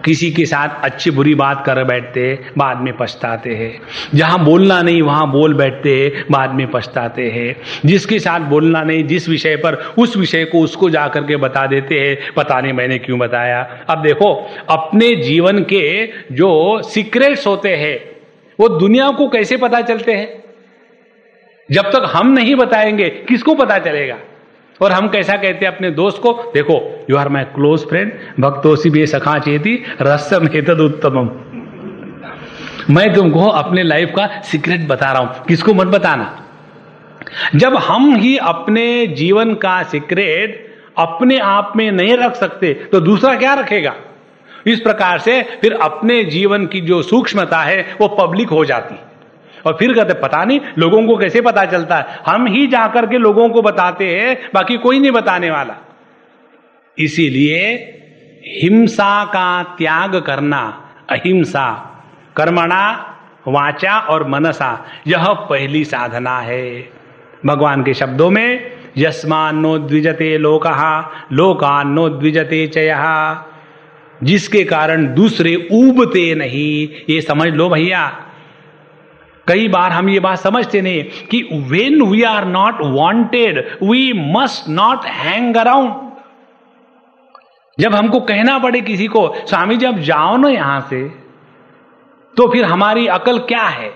किसी के साथ अच्छी बुरी बात कर बैठते, बाद में पछताते हैं। जहां बोलना नहीं वहां बोल बैठते, बाद में पछताते हैं। जिसके साथ बोलना नहीं, जिस विषय पर, उस विषय को उसको जाकर के बता देते हैं, पता नहीं मैंने क्यों बताया। अब देखो, अपने जीवन के जो सीक्रेट्स होते हैं वो दुनिया को कैसे पता चलते हैं? जब तक हम नहीं बताएंगे किसको पता चलेगा? और हम कैसा कहते हैं अपने दोस्त को, देखो you are my close friend, भक्तोसी बे सखा चेती रसम एतद उत्तमम। मैं तुमको अपने लाइफ का सीक्रेट बता रहा हूं, किसको मत बताना। जब हम ही अपने जीवन का सीक्रेट अपने आप में नहीं रख सकते तो दूसरा क्या रखेगा। इस प्रकार से फिर अपने जीवन की जो सूक्ष्मता है वो पब्लिक हो जाती, और फिर कहते पता नहीं लोगों को कैसे पता चलता है, हम ही जाकर के लोगों को बताते हैं, बाकी कोई नहीं बताने वाला। इसीलिए हिंसा का त्याग करना, अहिंसा कर्मणा वाचा और मनसा, यह पहली साधना है। भगवान के शब्दों में यस्मान्नो द्विजते लोकः लोकान्नो द्विजते चयः, जिसके कारण दूसरे ऊबते नहीं। ये समझ लो भैया, कई बार हम ये बात समझते नहीं कि when we are not wanted we must not hang around। जब हमको कहना पड़े किसी को स्वामी जी अब जाओ ना यहां से, तो फिर हमारी अकल क्या है।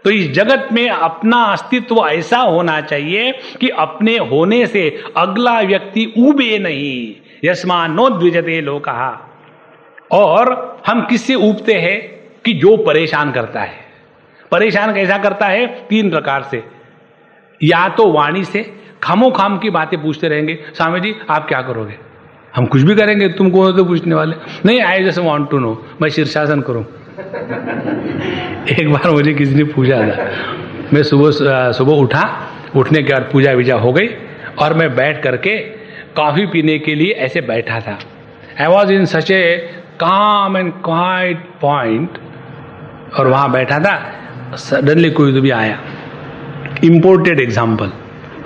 तो इस जगत में अपना अस्तित्व ऐसा होना चाहिए कि अपने होने से अगला व्यक्ति ऊबे नहीं। यस्मान्नो द्विजते लोकः। और हम किससे ऊबते हैं कि जो परेशान करता है। परेशान कैसा करता है, 3 प्रकार से। या तो वाणी से, खामो खाम की बातें पूछते रहेंगे, स्वामी जी आप क्या करोगे, हम कुछ भी करेंगे, तुम कौन हो तो पूछने वाले। नहीं, I just want to know, मैं शीर्षासन करूं। एक बार मुझे किसी ने पूछा था, मैं सुबह उठा, उठने के बाद पूजा विजा हो गई और मैं बैठ करके कॉफी पीने के लिए ऐसे बैठा था। आई वॉज इन सच ए काम एंड क्वाइट पॉइंट, और वहां बैठा था, सडनली कोई तो भी आया, इंपोर्टेड एग्जाम्पल।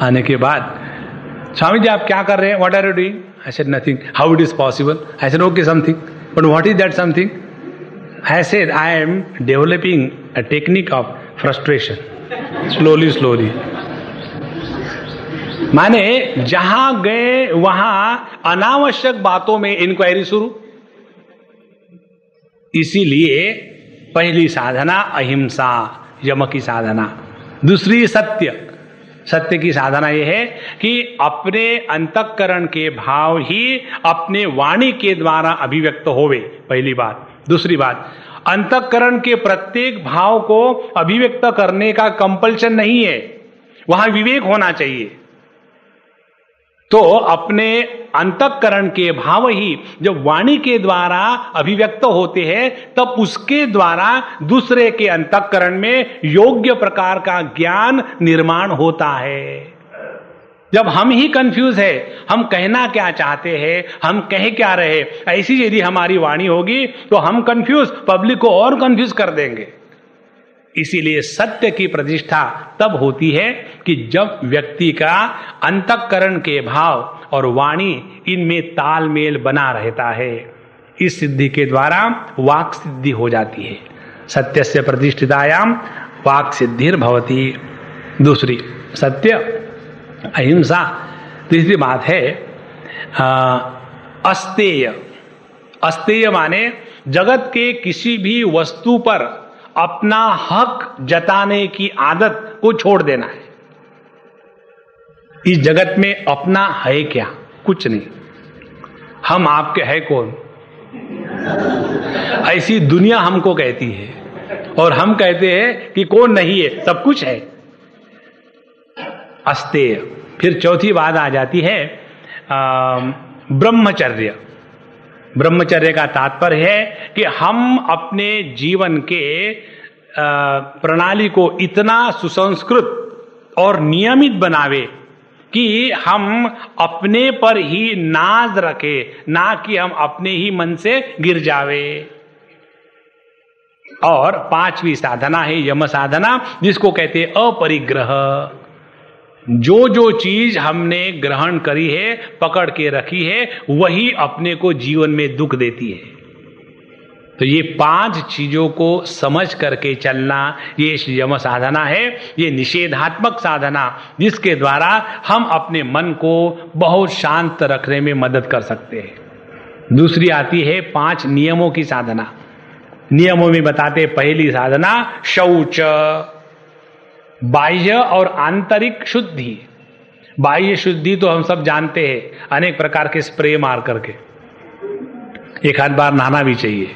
आने के बाद स्वामी जी आप क्या कर रहे हैं, what are you doing. I said nothing. How it is possible. I said okay something, but what is that something. I said, I am developing a technique of frustration, slowly। माने जहां गए वहां अनावश्यक बातों में इंक्वायरी शुरू। इसीलिए पहली साधना अहिंसा, यम की साधना। दूसरी सत्य। सत्य की साधना यह है कि अपने अंतःकरण के भाव ही अपने वाणी के द्वारा अभिव्यक्त होवे, पहली बात। दूसरी बात, अंतःकरण के प्रत्येक भाव को अभिव्यक्त करने का कंपल्शन नहीं है, वहां विवेक होना चाहिए। तो अपने अंतःकरण के भाव ही जब वाणी के द्वारा अभिव्यक्त होते हैं, तब उसके द्वारा दूसरे के अंतःकरण में योग्य प्रकार का ज्ञान निर्माण होता है। जब हम ही कंफ्यूज है, हम कहना क्या चाहते हैं, हम कह क्या रहे, ऐसी यदि हमारी वाणी होगी तो हम कंफ्यूज, पब्लिक को और कंफ्यूज कर देंगे। इसीलिए सत्य की प्रतिष्ठा तब होती है कि जब व्यक्ति का अंतःकरण के भाव और वाणी इनमें तालमेल बना रहता है। इस सिद्धि के द्वारा वाक् सिद्धि हो जाती है। सत्यस्य प्रतिष्ठितायाम वाक् सिद्धिर्भवति। दूसरी सत्य अहिंसा। तीसरी बात है अस्तेय। अस्तेय माने जगत के किसी भी वस्तु पर अपना हक जताने की आदत को छोड़ देना है। इस जगत में अपना है क्या, कुछ नहीं। हम आपके है कौन, ऐसी दुनिया हमको कहती है, और हम कहते हैं कि कौन नहीं है, सब कुछ है। अस्तेय। फिर चौथी बात आ जाती है ब्रह्मचर्य। ब्रह्मचर्य का तात्पर्य है कि हम अपने जीवन के प्रणाली को इतना सुसंस्कृत और नियमित बनावे कि हम अपने पर ही नाज रखे, ना कि हम अपने ही मन से गिर जावे। और 5वीं साधना है यम साधना, जिसको कहते हैं अपरिग्रह। जो जो चीज हमने ग्रहण करी है, पकड़ के रखी है, वही अपने को जीवन में दुख देती है। तो ये 5 चीजों को समझ करके चलना, ये यम साधना है। ये निषेधात्मक साधना, जिसके द्वारा हम अपने मन को बहुत शांत रखने में मदद कर सकते हैं। दूसरी आती है 5 नियमों की साधना। नियमों में बताते पहली साधना शौच, बाह्य और आंतरिक शुद्धि। बाह्य शुद्धि तो हम सब जानते हैं, अनेक प्रकार के स्प्रे मार करके, एक आध बार नहाना भी चाहिए।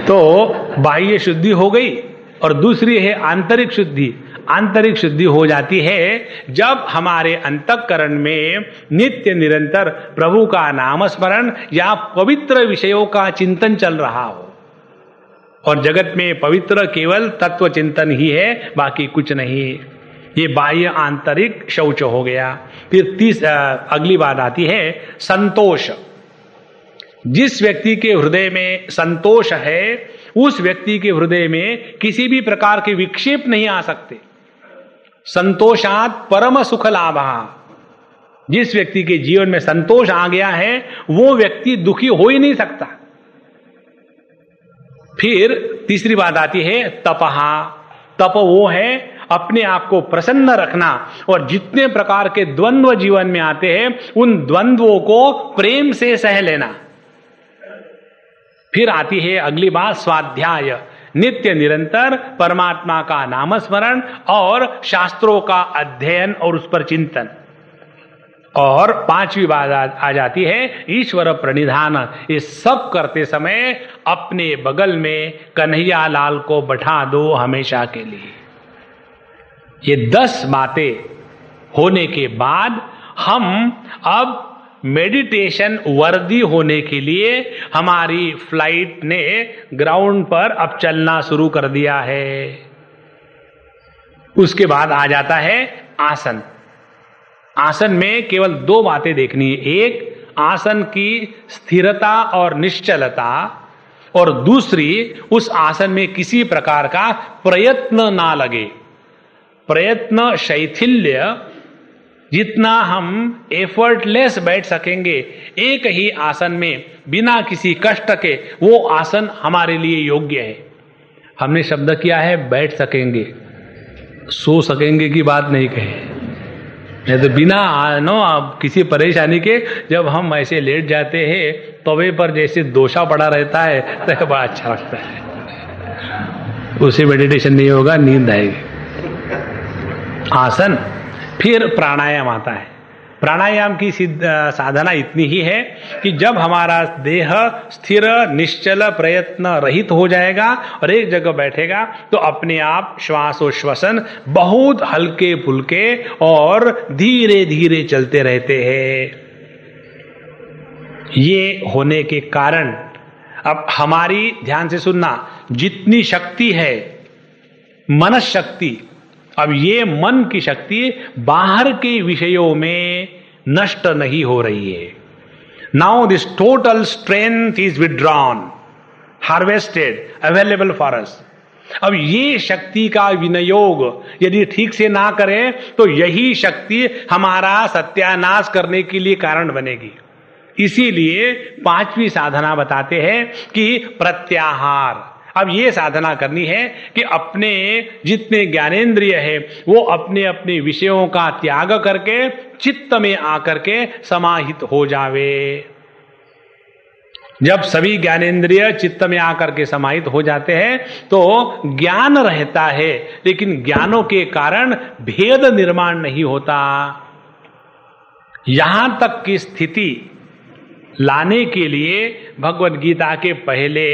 तो बाह्य शुद्धि हो गई, और दूसरी है आंतरिक शुद्धि। आंतरिक शुद्धि हो जाती है जब हमारे अंतःकरण में नित्य निरंतर प्रभु का नाम स्मरण या पवित्र विषयों का चिंतन चल रहा हो, और जगत में पवित्र केवल तत्व चिंतन ही है, बाकी कुछ नहीं। ये बाह्य आंतरिक शौच हो गया। फिर अगली बात आती है संतोष। जिस व्यक्ति के हृदय में संतोष है, उस व्यक्ति के हृदय में किसी भी प्रकार के विक्षेप नहीं आ सकते। संतोषात परम सुख लाभा। जिस व्यक्ति के जीवन में संतोष आ गया है, वो व्यक्ति दुखी हो ही नहीं सकता। फिर तीसरी बात आती है तपहा। तप वो है अपने आप को प्रसन्न रखना, और जितने प्रकार के द्वंद्व जीवन में आते हैं उन द्वंद्वों को प्रेम से सह लेना। फिर आती है अगली बात स्वाध्याय। नित्य निरंतर परमात्मा का नामस्मरण और शास्त्रों का अध्ययन और उस पर चिंतन। और पांचवी बात आ जाती है ईश्वर प्रणिधान। ये सब करते समय अपने बगल में कन्हैया लाल को बैठा दो हमेशा के लिए। ये 10 बातें होने के बाद हम अब मेडिटेशन वर्दी होने के लिए हमारी फ्लाइट ने ग्राउंड पर अब चलना शुरू कर दिया है। उसके बाद आ जाता है आसन। आसन में केवल 2 बातें देखनी है। एक, आसन की स्थिरता और निश्चलता, और दूसरी, उस आसन में किसी प्रकार का प्रयत्न ना लगे। प्रयत्न शैथिल्य, जितना हम एफर्टलेस बैठ सकेंगे एक ही आसन में बिना किसी कष्ट के, वो आसन हमारे लिए योग्य है। हमने शब्द किया है बैठ सकेंगे, सो सकेंगे की बात नहीं कही। नहीं तो बिना अब किसी परेशानी के जब हम ऐसे लेट जाते हैं तवे पर जैसे दोषा पड़ा रहता है तो बड़ा अच्छा लगता है। उसे मेडिटेशन नहीं होगा, नींद आएगी। आसन। फिर प्राणायाम आता है। प्राणायाम की साधना इतनी ही है कि जब हमारा देह स्थिर निश्चल प्रयत्न रहित हो जाएगा और एक जगह बैठेगा तो अपने आप श्वासोश्वसन बहुत हल्के फुल्के और धीरे धीरे चलते रहते हैं। ये होने के कारण अब हमारी, ध्यान से सुनना, जितनी शक्ति है मनस शक्ति, अब ये मन की शक्ति बाहर के विषयों में नष्ट नहीं हो रही है। Now this total strength is withdrawn, harvested, available for us. अब ये शक्ति का विनियोग यदि ठीक से ना करें तो यही शक्ति हमारा सत्यानाश करने के लिए कारण बनेगी। इसीलिए 5वीं साधना बताते हैं कि प्रत्याहार। अब ये साधना करनी है कि अपने जितने ज्ञानेंद्रिय है वो अपने अपने विषयों का त्याग करके चित्त में आकर के समाहित हो जावे। जब सभी ज्ञानेंद्रिय चित्त में आकर के समाहित हो जाते हैं तो ज्ञान रहता है, लेकिन ज्ञानों के कारण भेद निर्माण नहीं होता। यहां तक की स्थिति लाने के लिए भगवद गीता के पहले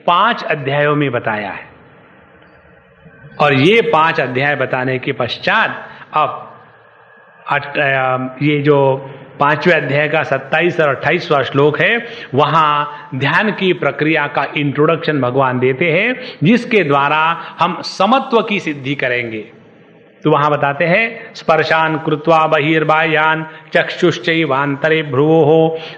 5 अध्यायों में बताया है, और ये 5 अध्याय बताने के पश्चात अब ये जो 5वें अध्याय का 27 और 28वां श्लोक है, वहां ध्यान की प्रक्रिया का इंट्रोडक्शन भगवान देते हैं, जिसके द्वारा हम समत्व की सिद्धि करेंगे। तो वहां बताते हैं स्पर्शान कृत्वा बहिर्बाह्यान चक्षुश्चैवान्तरे भ्रुवोः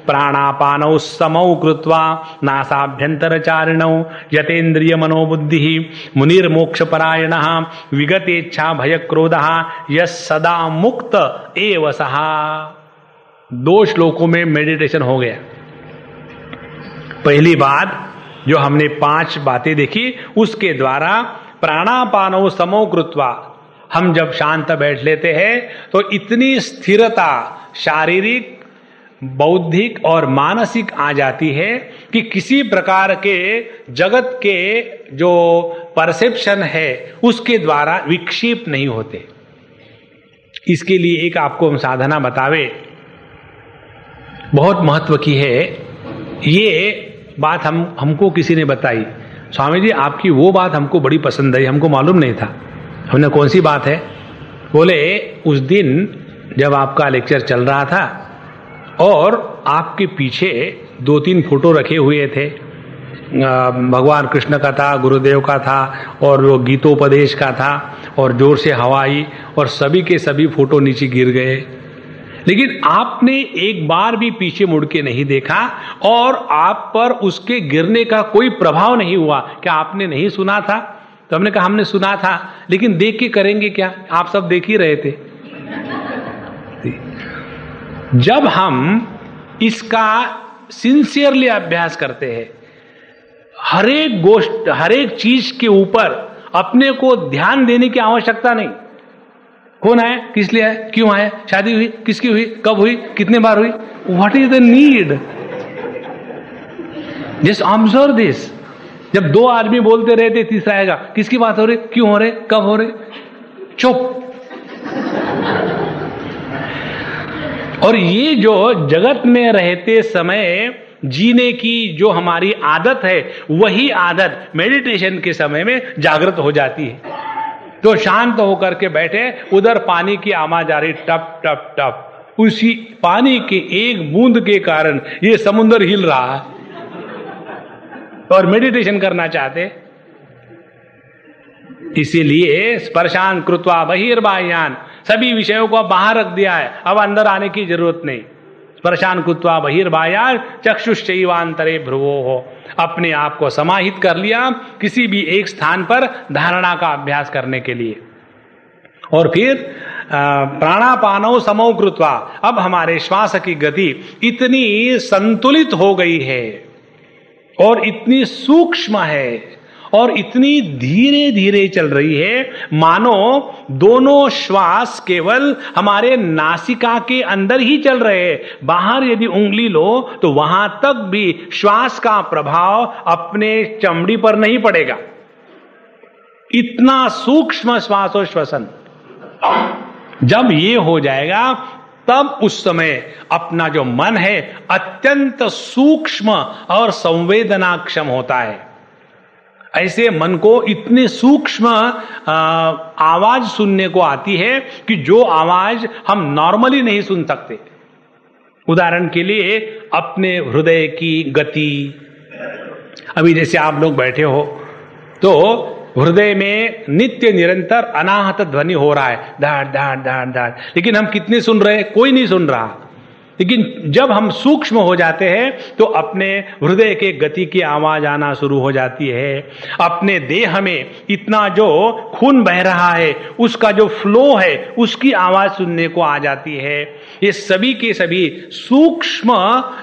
प्राणापानौ समौ कृत्वा नासाभ्यन्तरचारिणौ यतेन्द्रिय मनोबुद्धिः मुनिर्मोक्षपरायणः विगतेच्छा भयक्रोधः यस् सदा मुक्त एव सः। 2 श्लोकों में मेडिटेशन हो गया। पहली बात जो हमने 5 बातें देखी, उसके द्वारा प्राणापानौ समौ कृत्वा, हम जब शांत बैठ लेते हैं तो इतनी स्थिरता शारीरिक, बौद्धिक और मानसिक आ जाती है कि किसी प्रकार के जगत के जो परसेप्शन है उसके द्वारा विक्षेप नहीं होते। इसके लिए एक आपको हम साधना बतावे, बहुत महत्व की है। ये बात हमको किसी ने बताई, स्वामी जी आपकी वो बात हमको बड़ी पसंद आई, हमको मालूम नहीं था। हमने कौन सी बात है? बोले उस दिन जब आपका लेक्चर चल रहा था और आपके पीछे 2-3 फोटो रखे हुए थे, भगवान कृष्ण का था, गुरुदेव का था और वो गीतोपदेश का था, और जोर से हवा आई और सभी के सभी फोटो नीचे गिर गए। लेकिन आपने एक बार भी पीछे मुड़ के नहीं देखा और आप पर उसके गिरने का कोई प्रभाव नहीं हुआ। क्या आपने नहीं सुना था? तो हमने कहा हमने सुना था, लेकिन देख के करेंगे क्या, आप सब देख ही रहे थे। जब हम इसका सिंसियरली अभ्यास करते हैं, हर एक चीज के ऊपर अपने को ध्यान देने की आवश्यकता नहीं। कौन आया, किस लिए आया, क्यों आया, शादी हुई, किसकी हुई, कब हुई, कितने बार हुई, what is the need, just observe this. जब 2 आदमी बोलते रहते, तीसरा आएगा, किसकी बात हो रही, क्यों हो रहे, कब हो रहे, चुप। और ये जो जगत में रहते समय जीने की जो हमारी आदत है, वही आदत मेडिटेशन के समय में जागृत हो जाती है। तो शांत होकर के बैठे, उधर पानी की आवाज आ रही, टप टप टप, उसी पानी के एक बूंद के कारण ये समुद्र हिल रहा है और मेडिटेशन करना चाहते। इसीलिए स्पर्शान कृत्वा बहिर्बाह्यान, सभी विषयों को बाहर रख दिया है, अब अंदर आने की जरूरत नहीं। स्पर्शान कृत्वा बहिर्बाह्यान चक्षुश्चैवांतरे भ्रुवोः, अपने आप को समाहित कर लिया किसी भी एक स्थान पर धारणा का अभ्यास करने के लिए। और फिर प्राणापानौ समौ कृत्वा, अब हमारे श्वास की गति इतनी संतुलित हो गई है और इतनी सूक्ष्म है और इतनी धीरे धीरे चल रही है, मानो दोनों श्वास केवल हमारे नासिका के अंदर ही चल रहे हैं। बाहर यदि उंगली लो तो वहां तक भी श्वास का प्रभाव अपने चमड़ी पर नहीं पड़ेगा। इतना सूक्ष्म श्वासोश्वसन जब ये हो जाएगा, तब उस समय अपना जो मन है अत्यंत सूक्ष्म और संवेदनाक्षम होता है। ऐसे मन को इतने सूक्ष्म आवाज सुनने को आती है कि जो आवाज हम नॉर्मली नहीं सुन सकते। उदाहरण के लिए अपने हृदय की गति, अभी जैसे आप लोग बैठे हो तो हृदय में नित्य निरंतर अनाहत ध्वनि हो रहा है, धाड़ धाड़ धाड़ धाड़, लेकिन हम कितने सुन रहे हैं, कोई नहीं सुन रहा। लेकिन जब हम सूक्ष्म हो जाते हैं तो अपने हृदय के गति की आवाज आना शुरू हो जाती है। अपने देह में इतना जो खून बह रहा है, उसका जो फ्लो है, उसकी आवाज सुनने को आ जाती है। ये सभी के सभी सूक्ष्म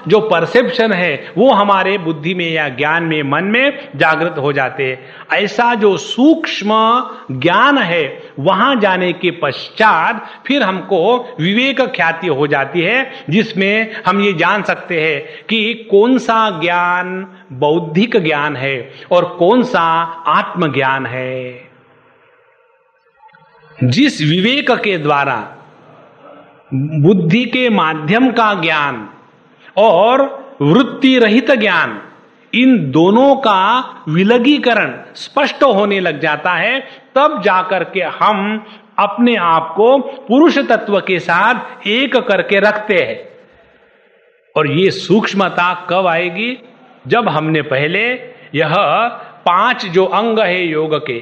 जो परसेप्शन है वो हमारे बुद्धि में या ज्ञान में, मन में जागृत हो जाते हैं। ऐसा जो सूक्ष्म ज्ञान है, वहां जाने के पश्चात फिर हमको विवेक ख्याति हो जाती है, जिसमें हम ये जान सकते हैं कि कौन सा ज्ञान बौद्धिक ज्ञान है और कौन सा आत्मज्ञान है। जिस विवेक के द्वारा बुद्धि के माध्यम का ज्ञान और वृत्ति रहित ज्ञान, इन दोनों का विलगीकरण स्पष्ट होने लग जाता है, तब जाकर के हम अपने आप को पुरुष तत्व के साथ एक करके रखते हैं। और ये सूक्ष्मता कब आएगी? जब हमने पहले यह 5 जो अंग है योग के,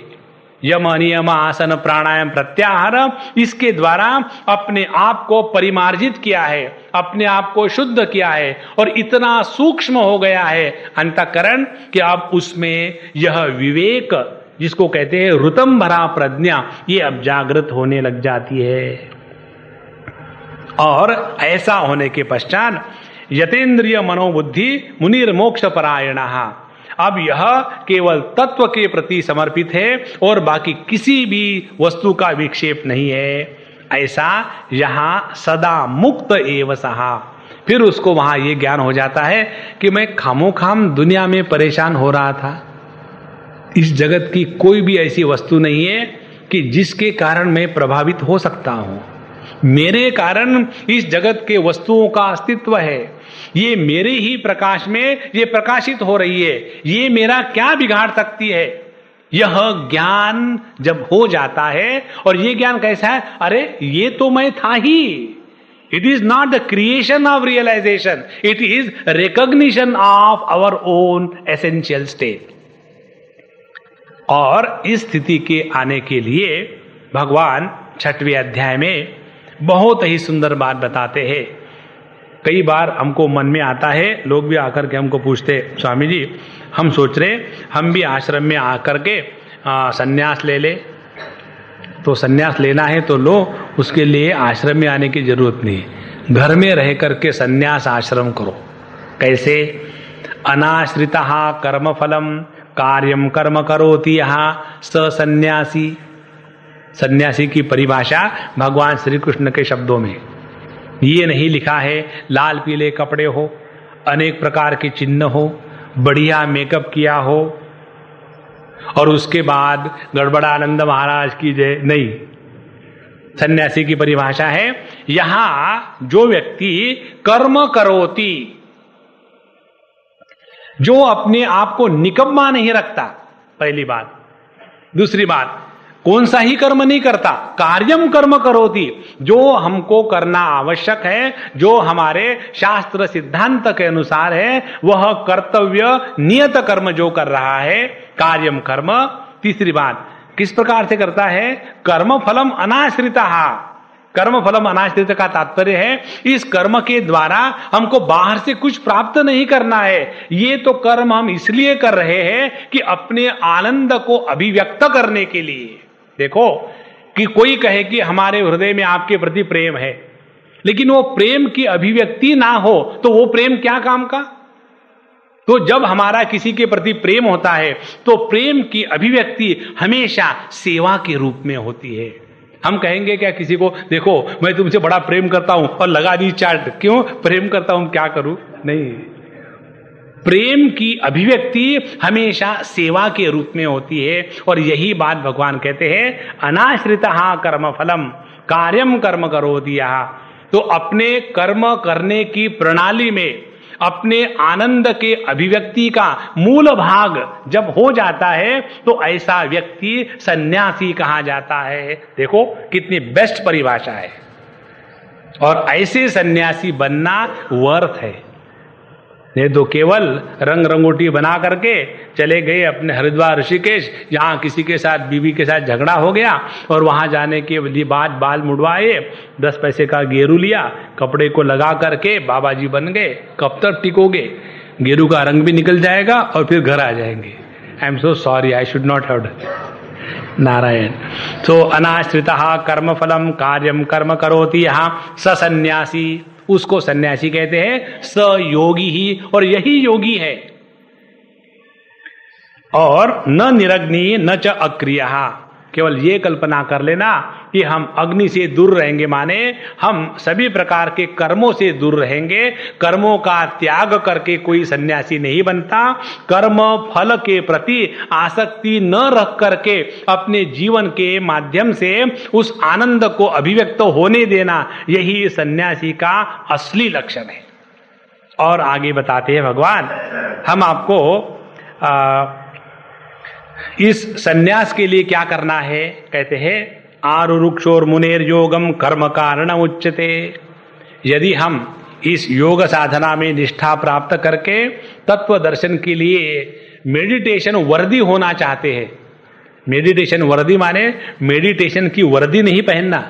यम नियम आसन प्राणायाम प्रत्याहार, इसके द्वारा अपने आप को परिमार्जित किया है, अपने आप को शुद्ध किया है और इतना सूक्ष्म हो गया है अंतःकरण कि अब उसमें यह विवेक, जिसको कहते हैं ऋतम भरा प्रज्ञा, ये अब जागृत होने लग जाती है। और ऐसा होने के पश्चात यतेन्द्रिय मनोबुद्धि मुनिर्मोक्ष परायणः, अब यह केवल तत्व के प्रति समर्पित है और बाकी किसी भी वस्तु का विक्षेप नहीं है। ऐसा यहां सदा मुक्त एव सहा। फिर उसको वहां यह ज्ञान हो जाता है कि मैं खामोखाम दुनिया में परेशान हो रहा था। इस जगत की कोई भी ऐसी वस्तु नहीं है कि जिसके कारण मैं प्रभावित हो सकता हूं। मेरे कारण इस जगत के वस्तुओं का अस्तित्व है, ये मेरे ही प्रकाश में ये प्रकाशित हो रही है, ये मेरा क्या बिगाड़ सकती है। यह ज्ञान जब हो जाता है, और ये ज्ञान कैसा है, अरे ये तो मैं था ही। It is not the creation of realization, it is recognition of our own essential state. और इस स्थिति के आने के लिए भगवान 6वें अध्याय में बहुत ही सुंदर बात बताते हैं। कई बार हमको मन में आता है, लोग भी आकर के हमको पूछते, स्वामी जी हम सोच रहे हम भी आश्रम में आकर के सन्यास ले ले। तो सन्यास लेना है तो लो, उसके लिए आश्रम में आने की जरूरत नहीं, घर में रह करके सन्यास आश्रम करो। कैसे? अनाश्रितः कर्मफलम कार्यम कर्म करोति यहाँ स सन्यासी। सन्यासी की परिभाषा भगवान श्री कृष्ण के शब्दों में ये नहीं लिखा है लाल पीले कपड़े हो, अनेक प्रकार के चिन्ह हो, बढ़िया मेकअप किया हो और उसके बाद गड़बड़ानंद महाराज की जय। नहीं, सन्यासी की परिभाषा है यहां जो व्यक्ति कर्म करोति, जो अपने आप को निकम्मा नहीं रखता, पहली बात। दूसरी बात, कौन सा ही कर्म नहीं करता, कार्यम कर्म करोति, जो हमको करना आवश्यक है, जो हमारे शास्त्र सिद्धांत के अनुसार है, वह कर्तव्य नियत कर्म जो कर रहा है, कार्यम कर्म। तीसरी बात, किस प्रकार से करता है, कर्म फलम अनाश्रितः। कर्म फलम अनाश्रित का तात्पर्य है इस कर्म के द्वारा हमको बाहर से कुछ प्राप्त नहीं करना है, ये तो कर्म हम इसलिए कर रहे हैं कि अपने आनंद को अभिव्यक्त करने के लिए। देखो कि कोई कहे कि हमारे हृदय में आपके प्रति प्रेम है, लेकिन वो प्रेम की अभिव्यक्ति ना हो तो वो प्रेम क्या काम का। तो जब हमारा किसी के प्रति प्रेम होता है तो प्रेम की अभिव्यक्ति हमेशा सेवा के रूप में होती है। हम कहेंगे क्या किसी को, देखो मैं तुमसे बड़ा प्रेम करता हूं और लगा दी चाट, क्यों प्रेम करता हूं क्या करूं। नहीं, प्रेम की अभिव्यक्ति हमेशा सेवा के रूप में होती है। और यही बात भगवान कहते हैं अनाश्रितः कर्म फलम कार्यम कर्म करोति। तो अपने कर्म करने की प्रणाली में अपने आनंद के अभिव्यक्ति का मूल भाग जब हो जाता है तो ऐसा व्यक्ति सन्यासी कहा जाता है। देखो कितनी बेस्ट परिभाषा है। और ऐसे सन्यासी बनना वर्थ है। नहीं तो केवल रंग रंगोटी बना करके चले गए अपने हरिद्वार ऋषिकेश, जहाँ किसी के साथ बीवी के साथ झगड़ा हो गया और वहाँ जाने के लिए बाद बाल मुड़वाए, 10 पैसे का गेरू लिया, कपड़े को लगा करके बाबा जी बन गए। कब तक टिकोगे, गेरू का रंग भी निकल जाएगा और फिर घर आ जाएंगे। I am so sorry, I should not have done. Narayan. तो अनाश्रितः कर्म फलम कार्यम कर्म करोति यहाँ स सन्यासी, उसको सन्यासी कहते हैं। स योगी ही, और यही योगी है। और न निरग्नि न च अक्रियः, केवल ये कल्पना कर लेना कि हम अग्नि से दूर रहेंगे, माने हम सभी प्रकार के कर्मों से दूर रहेंगे। कर्मों का त्याग करके कोई सन्यासी नहीं बनता। कर्म फल के प्रति आसक्ति न रख करके अपने जीवन के माध्यम से उस आनंद को अभिव्यक्त होने देना, यही सन्यासी का असली लक्षण है। और आगे बताते हैं भगवान, हम आपको इस सन्यास के लिए क्या करना है, कहते हैं आरुरुक्षोर मुनेर योगम कर्म कारण उच्यते। यदि हम इस योग साधना में निष्ठा प्राप्त करके तत्व दर्शन के लिए मेडिटेशन वर्दी होना चाहते हैं। मेडिटेशन वर्दी माने मेडिटेशन की वर्दी नहीं पहनना।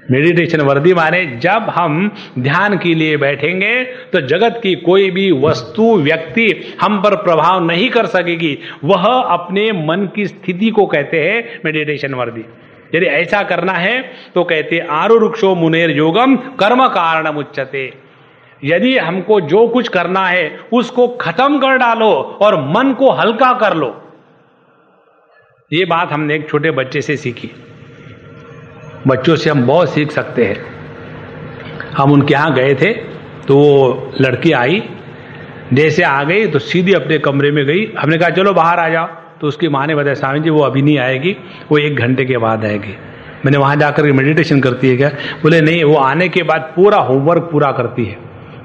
मेडिटेशन वर्दी माने जब हम ध्यान के लिए बैठेंगे तो जगत की कोई भी वस्तु व्यक्ति हम पर प्रभाव नहीं कर सकेगी। वह अपने मन की स्थिति को कहते हैं मेडिटेशन वर्दी। यदि ऐसा करना है तो कहते आरुरुक्षो मुनेर योगम कर्म कारणम उच्यते। यदि हमको जो कुछ करना है उसको खत्म कर डालो और मन को हल्का कर लो। ये बात हमने एक छोटे बच्चे से सीखी। बच्चों से हम बहुत सीख सकते हैं। हम उनके यहाँ गए थे तो वो लड़की आई, जैसे आ गई तो सीधी अपने कमरे में गई। हमने कहा चलो बाहर आ जाओ, तो उसकी माँ ने बताया स्वामी जी वो अभी नहीं आएगी, वो 1 घंटे के बाद आएगी। मैंने वहाँ जाकर के मेडिटेशन करती है क्या? बोले नहीं, वो आने के बाद पूरा होमवर्क पूरा करती है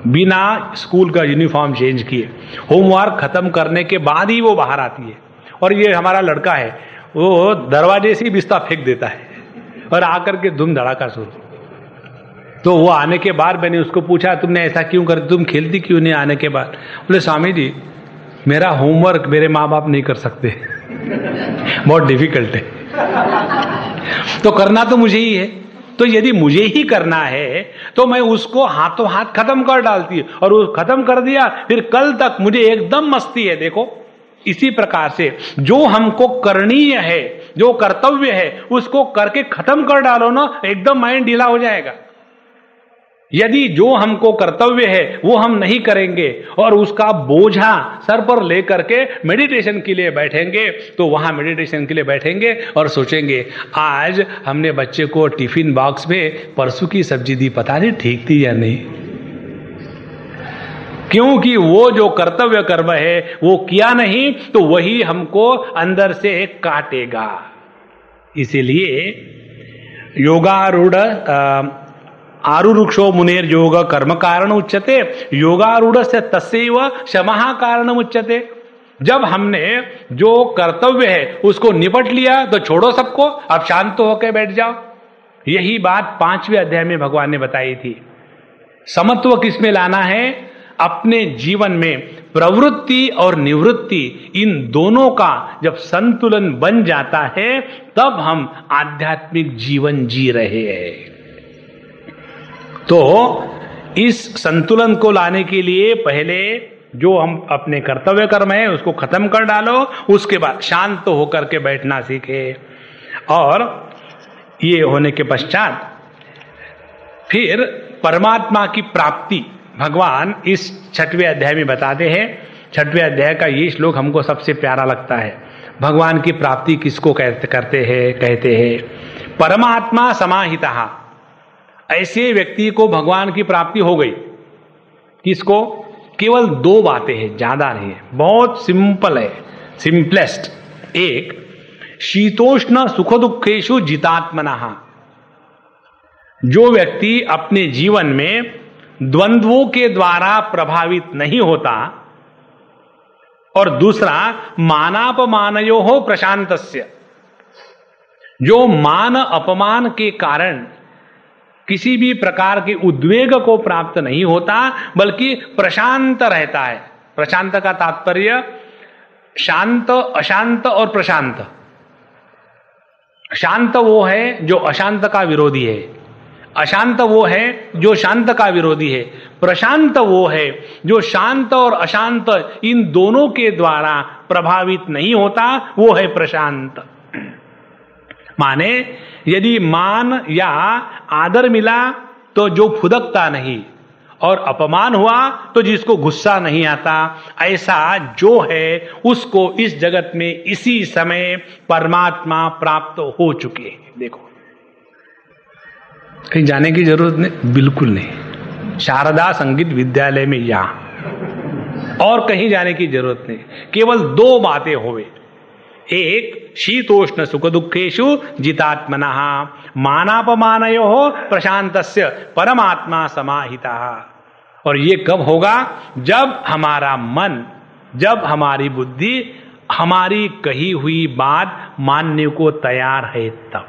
बिना स्कूल का यूनिफॉर्म चेंज किए। होमवर्क खत्म करने के बाद ही वो बाहर आती है। और ये हमारा लड़का है, वो दरवाजे से ही बिस्ता फेंक देता है और आकर के धूम धड़ाका शुरू। तो वो आने के बाद मैंने उसको पूछा, तुमने ऐसा क्यों कर, तुम खेलती क्यों नहीं आने के बाद? बोले स्वामी जी, मेरा होमवर्क मेरे माँ बाप नहीं कर सकते बहुत डिफिकल्ट है तो करना तो मुझे ही है। तो यदि मुझे ही करना है तो मैं उसको हाथों हाथ खत्म कर डालती है, और वो खत्म कर दिया फिर कल तक मुझे एकदम मस्ती है। देखो, इसी प्रकार से जो हमको करणीय है, जो कर्तव्य है, उसको करके खत्म कर डालो ना, एकदम माइंड ढीला हो जाएगा। यदि जो हमको कर्तव्य है वो हम नहीं करेंगे और उसका बोझा सर पर लेकर के मेडिटेशन के लिए बैठेंगे, तो वहां मेडिटेशन के लिए बैठेंगे और सोचेंगे आज हमने बच्चे को टिफिन बॉक्स में परसों की सब्जी दी, पता नहीं ठीक थी या नहीं, क्योंकि वो जो कर्तव्य कर्म है वो किया नहीं तो वही हमको अंदर से काटेगा। इसीलिए योगारूढ़ आरुरुक्षो मुनेर योग कर्म कारण उच्यते, योगारूढ़ से तस्यैव शमः कारण उच्यते। जब हमने जो कर्तव्य है उसको निपट लिया तो छोड़ो सबको, अब शांत होकर बैठ जाओ। यही बात 5वें अध्याय में भगवान ने बताई थी। समत्व किसमें लाना है? अपने जीवन में प्रवृत्ति और निवृत्ति, इन दोनों का जब संतुलन बन जाता है तब हम आध्यात्मिक जीवन जी रहे हैं। तो इस संतुलन को लाने के लिए पहले जो हम अपने कर्तव्य कर्म है उसको खत्म कर डालो, उसके बाद शांत होकर के बैठना सीखे। और ये होने के पश्चात फिर परमात्मा की प्राप्ति भगवान इस 6वें अध्याय में बताते हैं। 6वें अध्याय का ये श्लोक हमको सबसे प्यारा लगता है। भगवान की प्राप्ति किसको कहते हैं परमात्मा समाहितः, ऐसे व्यक्ति को भगवान की प्राप्ति हो गई। किसको? केवल 2 बातें हैं, ज्यादा नहीं है, बहुत सिंपल है, सिंपलेस्ट। एक, शीतोष्ण सुख दुखेषु जितात्मनः, जो व्यक्ति अपने जीवन में द्वंद्वों के द्वारा प्रभावित नहीं होता। और दूसरा, मानापमानयोः प्रशांतस्य, जो मान अपमान के कारण किसी भी प्रकार के उद्वेग को प्राप्त नहीं होता बल्कि प्रशांत रहता है। प्रशांत का तात्पर्य शांत, अशांत और प्रशांत। शांत वो है जो अशांत का विरोधी है, अशांत वो है जो शांत का विरोधी है, प्रशांत वो है जो शांत और अशांत इन दोनों के द्वारा प्रभावित नहीं होता, वो है प्रशांत। माने यदि मान या आदर मिला तो जो फुदकता नहीं, और अपमान हुआ तो जिसको गुस्सा नहीं आता, ऐसा जो है उसको इस जगत में इसी समय परमात्मा प्राप्त हो चुके हैं। देखो, कहीं जाने की जरूरत नहीं, बिल्कुल नहीं। शारदा संगीत विद्यालय में यहां और कहीं जाने की जरूरत नहीं। केवल 2 बातें होवे। एक, शीतोष्ण सुख दुखेषु जितात्मनः, मानापमानयोः प्रशांतस्य परमात्मा समाहितः। और ये कब होगा? जब हमारा मन, जब हमारी बुद्धि हमारी कही हुई बात मानने को तैयार है तब।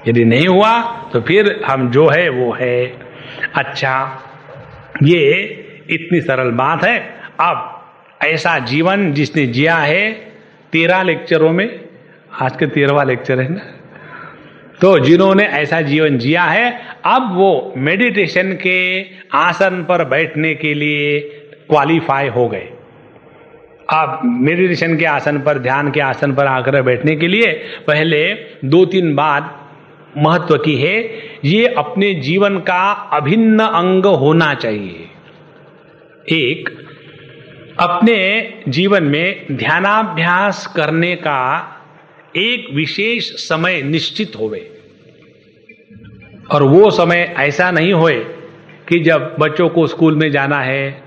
यदि नहीं हुआ तो फिर हम जो है वो है। अच्छा, ये इतनी सरल बात है। अब ऐसा जीवन जिसने जिया है 13 लेक्चरों में, आज के 13वां लेक्चर है ना, तो जिन्होंने ऐसा जीवन जिया है अब वो मेडिटेशन के आसन पर बैठने के लिए क्वालिफाई हो गए। अब मेडिटेशन के आसन पर, ध्यान के आसन पर आकर बैठने के लिए पहले 2-3 बात महत्व की है। ये अपने जीवन का अभिन्न अंग होना चाहिए। एक, अपने जीवन में ध्यानाभ्यास करने का एक विशेष समय निश्चित होवे, और वो समय ऐसा नहीं होए कि जब बच्चों को स्कूल में जाना है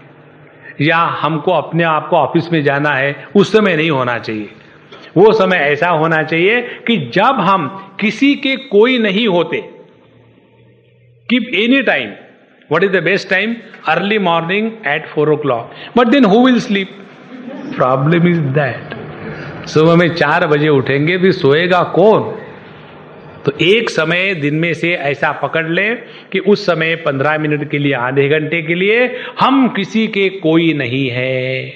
या हमको अपने आप को ऑफिस में जाना है, उस समय नहीं होना चाहिए। वो समय ऐसा होना चाहिए कि जब हम किसी के कोई नहीं होते। Keep any time. What is the best time? Early morning at 4 o'clock। But then who will sleep? Problem is that सुबह में 4 बजे उठेंगे, भी सोएगा कौन? तो एक समय दिन में से ऐसा पकड़ ले कि उस समय 15 मिनट के लिए, आधे घंटे के लिए हम किसी के कोई नहीं है।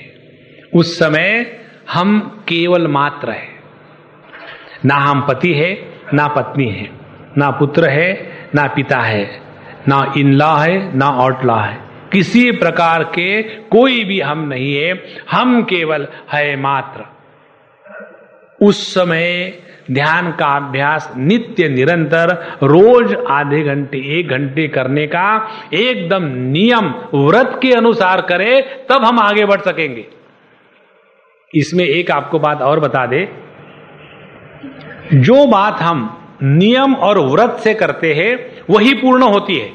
उस समय हम केवल मात्र है। ना हम पति है, ना पत्नी है, ना पुत्र है, ना पिता है, ना इन-लॉ है, ना आउट-लॉ है। किसी प्रकार के कोई भी हम नहीं है, हम केवल है मात्र। उस समय ध्यान का अभ्यास नित्य निरंतर रोज आधे घंटे 1 घंटे करने का एकदम नियम व्रत के अनुसार करें, तब हम आगे बढ़ सकेंगे। इसमें एक आपको बात और बता दे, जो बात हम नियम और व्रत से करते हैं वही पूर्ण होती है।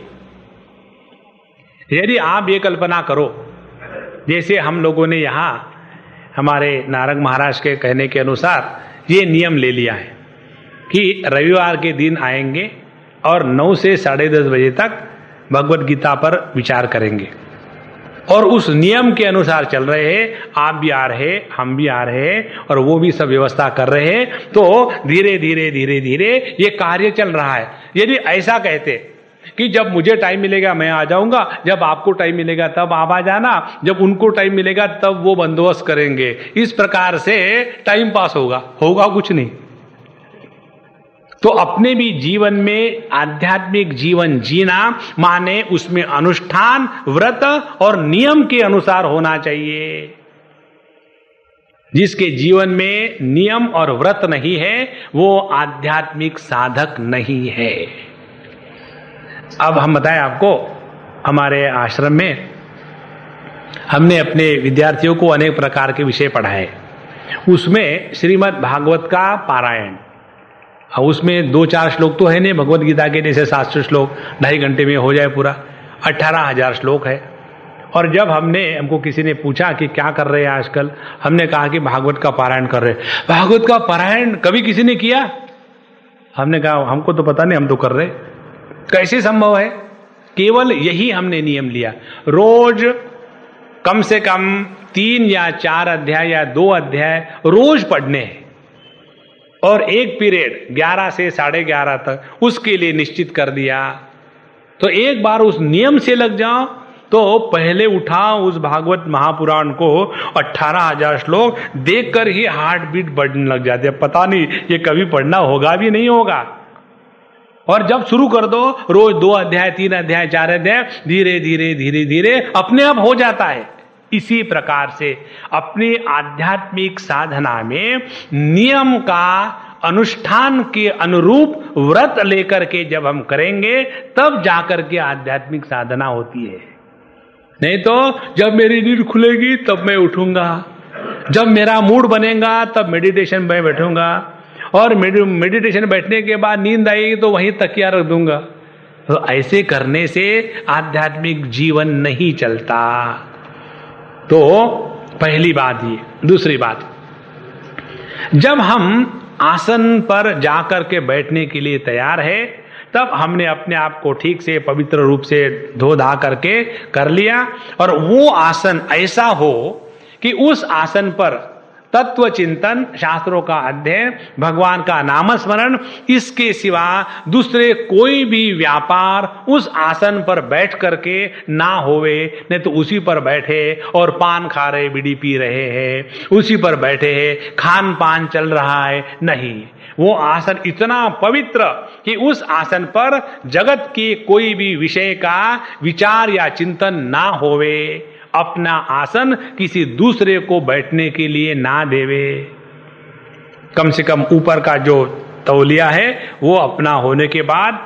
यदि आप ये कल्पना करो, जैसे हम लोगों ने यहां हमारे नारंग महाराज के कहने के अनुसार ये नियम ले लिया है कि रविवार के दिन आएंगे और 9 से 10:30 बजे तक भगवत गीता पर विचार करेंगे, और उस नियम के अनुसार चल रहे हैं। आप भी आ रहे, हम भी आ रहे, और वो भी सब व्यवस्था कर रहे हैं। तो धीरे धीरे धीरे धीरे ये कार्य चल रहा है। यदि ऐसा कहते कि जब मुझे टाइम मिलेगा मैं आ जाऊंगा, जब आपको टाइम मिलेगा तब आप आ जाना, जब उनको टाइम मिलेगा तब वो बंदोबस्त करेंगे, इस प्रकार से टाइम पास होगा कुछ नहीं। तो अपने भी जीवन में आध्यात्मिक जीवन जीना माने उसमें अनुष्ठान, व्रत और नियम के अनुसार होना चाहिए। जिसके जीवन में नियम और व्रत नहीं है वो आध्यात्मिक साधक नहीं है। अब हम बताएं आपको, हमारे आश्रम में हमने अपने विद्यार्थियों को अनेक प्रकार के विषय पढ़ाए। उसमें श्रीमद् भागवत का पारायण, उसमें 2-4 श्लोक तो है नहीं, भगवत गीता के जैसे 700 श्लोक 2.5 घंटे में हो जाए पूरा, 18,000 श्लोक है। और जब हमको किसी ने पूछा कि क्या कर रहे हैं आजकल, हमने कहा कि भागवत का पारायण कर रहे। भागवत का पारायण कभी किसी ने किया? हमने कहा हमको तो पता नहीं, हम तो कर रहे। कैसे संभव है? केवल यही हमने नियम लिया, रोज कम से कम 3 या 4 अध्याय या 2 अध्याय रोज पढ़ने हैं, और एक पीरियड 11 से 11:30 तक उसके लिए निश्चित कर दिया। तो एक बार उस नियम से लग जाओ तो पहले उठाओ उस भागवत महापुराण को, 18,000 श्लोक देखकर ही हार्ट बीट बढ़ने लग जाते हैं। पता नहीं ये कभी पढ़ना होगा भी नहीं होगा। और जब शुरू कर दो रोज 2 अध्याय, 3 अध्याय, 4 अध्याय, धीरे धीरे धीरे धीरे अपने आप हो जाता है। इसी प्रकार से अपनी आध्यात्मिक साधना में नियम का अनुष्ठान के अनुरूप व्रत लेकर के जब हम करेंगे तब जाकर के आध्यात्मिक साधना होती है। नहीं तो जब मेरी नींद खुलेगी तब मैं उठूंगा, जब मेरा मूड बनेगा तब मेडिटेशन में बैठूंगा, और मेडिटेशन बैठने के बाद नींद आएगी तो वहीं तकिया रख दूंगा। तो ऐसे करने से आध्यात्मिक जीवन नहीं चलता। तो पहली बात ये। दूसरी बात, जब हम आसन पर जाकर के बैठने के लिए तैयार है तब हमने अपने आप को ठीक से पवित्र रूप से धो धा करके कर लिया, और वो आसन ऐसा हो कि उस आसन पर तत्व चिंतन, शास्त्रों का अध्ययन, भगवान का नामस्मरण, इसके सिवा दूसरे कोई भी व्यापार उस आसन पर बैठ करके ना होवे। नहीं तो उसी पर बैठे और पान खा रहे, बीड़ी पी रहे हैं, उसी पर बैठे हैं, खान पान चल रहा है। नहीं, वो आसन इतना पवित्र कि उस आसन पर जगत की कोई भी विषय का विचार या चिंतन ना होवे। अपना आसन किसी दूसरे को बैठने के लिए ना देवे। कम से कम ऊपर का जो तौलिया है वो अपना होने के बाद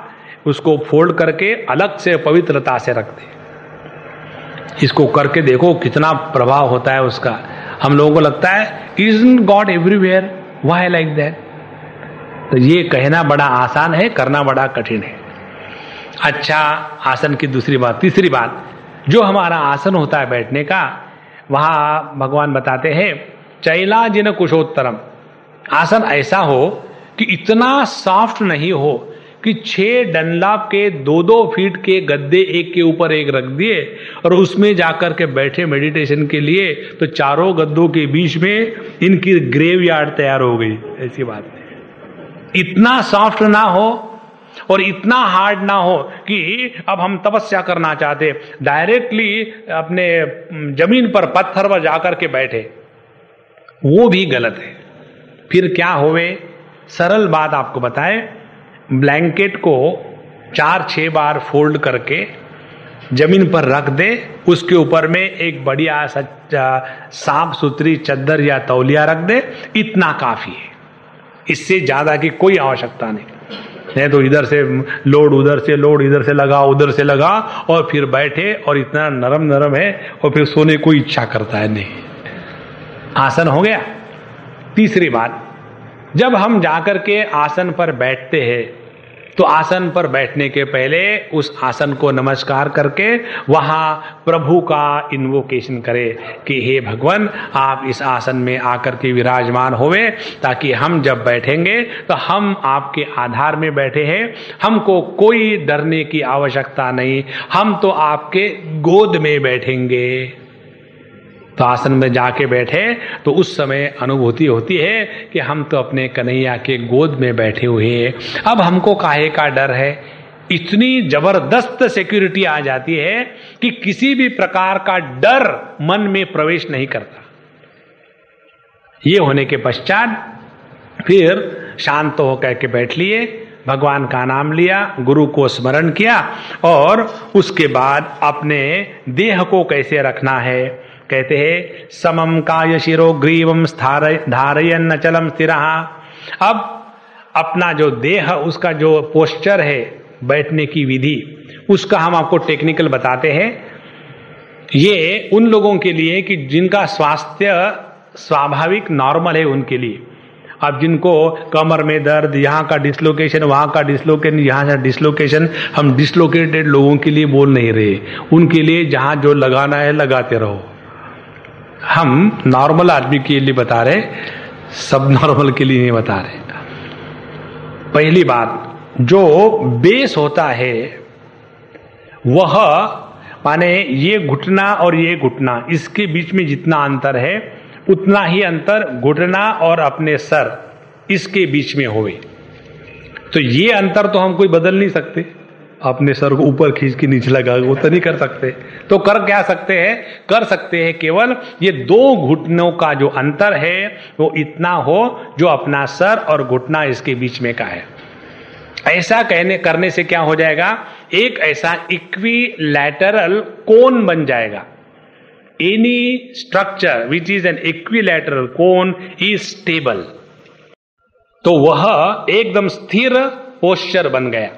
उसको फोल्ड करके अलग से पवित्रता से रख दे। इसको करके देखो कितना प्रभाव होता है उसका। हम लोगों को लगता है isn't God everywhere, why like that? तो ये कहना बड़ा आसान है, करना बड़ा कठिन है। अच्छा, आसन की दूसरी बात। तीसरी बात, जो हमारा आसन होता है बैठने का, वहाँ भगवान बताते हैं चैलाजिन कुशोत्तरम, आसन ऐसा हो कि इतना सॉफ्ट नहीं हो कि 6 डनलॉप के 2-2 फीट के गद्दे एक के ऊपर एक रख दिए और उसमें जाकर के बैठे मेडिटेशन के लिए, तो चारों गद्दों के बीच में इनकी ग्रेवयार्ड तैयार हो गई। ऐसी बात नहीं। इतना सॉफ्ट ना हो और इतना हार्ड ना हो कि अब हम तपस्या करना चाहते, डायरेक्टली अपने जमीन पर पत्थर पर जाकर के बैठे, वो भी गलत है। फिर क्या होवे? सरल बात आपको बताए, ब्लैंकेट को 4-6 बार फोल्ड करके जमीन पर रख दे, उसके ऊपर में एक बढ़िया साफ सुथरी चद्दर या तौलिया रख दे, इतना काफी है। इससे ज्यादा की कोई आवश्यकता नहीं तो इधर से लोड, उधर से लोड, इधर से लगा, उधर से लगा और फिर बैठे और इतना नरम नरम है और फिर सोने को इच्छा करता है। नहीं, आसन हो गया। तीसरी बात, जब हम जाकर के आसन पर बैठते हैं तो आसन पर बैठने के पहले उस आसन को नमस्कार करके वहां प्रभु का इन्वोकेशन करें कि हे भगवान, आप इस आसन में आकर के विराजमान होवे, ताकि हम जब बैठेंगे तो हम आपके आधार में बैठे हैं, हमको कोई डरने की आवश्यकता नहीं, हम तो आपके गोद में बैठेंगे। तो आसन में जाके बैठे तो उस समय अनुभूति होती है कि हम तो अपने कन्हैया के गोद में बैठे हुए हैं। अब हमको काहे का डर है? इतनी जबरदस्त सिक्योरिटी आ जाती है कि किसी भी प्रकार का डर मन में प्रवेश नहीं करता। ये होने के पश्चात फिर शांत होकर के बैठ लिए, भगवान का नाम लिया, गुरु को स्मरण किया और उसके बाद अपने देह को कैसे रखना है। कहते हैं समम काय शिरो ग्रीवम धारयन अचलम स्थिरः। अब अपना जो देह, उसका जो पोस्चर है, बैठने की विधि, उसका हम आपको टेक्निकल बताते हैं। ये उन लोगों के लिए कि जिनका स्वास्थ्य स्वाभाविक नॉर्मल है, उनके लिए। अब जिनको कमर में दर्द, यहाँ का डिसलोकेशन, वहाँ का डिसलोकेशन, यहाँ से डिसलोकेशन, हम डिसलोकेटेड लोगों के लिए बोल नहीं रहे, उनके लिए जहाँ जो लगाना है लगाते रहो। हम नॉर्मल आदमी के लिए बता रहे, सब नॉर्मल के लिए नहीं बता रहे। पहली बात, जो बेस होता है वह माने ये घुटना और ये घुटना, इसके बीच में जितना अंतर है उतना ही अंतर घुटना और अपने सर, इसके बीच में होवे। तो ये अंतर तो हम कोई बदल नहीं सकते, अपने सर को ऊपर खींच के नीचे लगा वो तो नहीं कर सकते। तो कर क्या सकते हैं? कर सकते हैं केवल ये 2 घुटनों का जो अंतर है वो इतना हो जो अपना सर और घुटना इसके बीच में का है। ऐसा करने से क्या हो जाएगा? एक ऐसा इक्विलैटरल कोन बन जाएगा। Any structure which is an equilateral cone is stable. तो वह एकदम स्थिर पोस्चर बन गया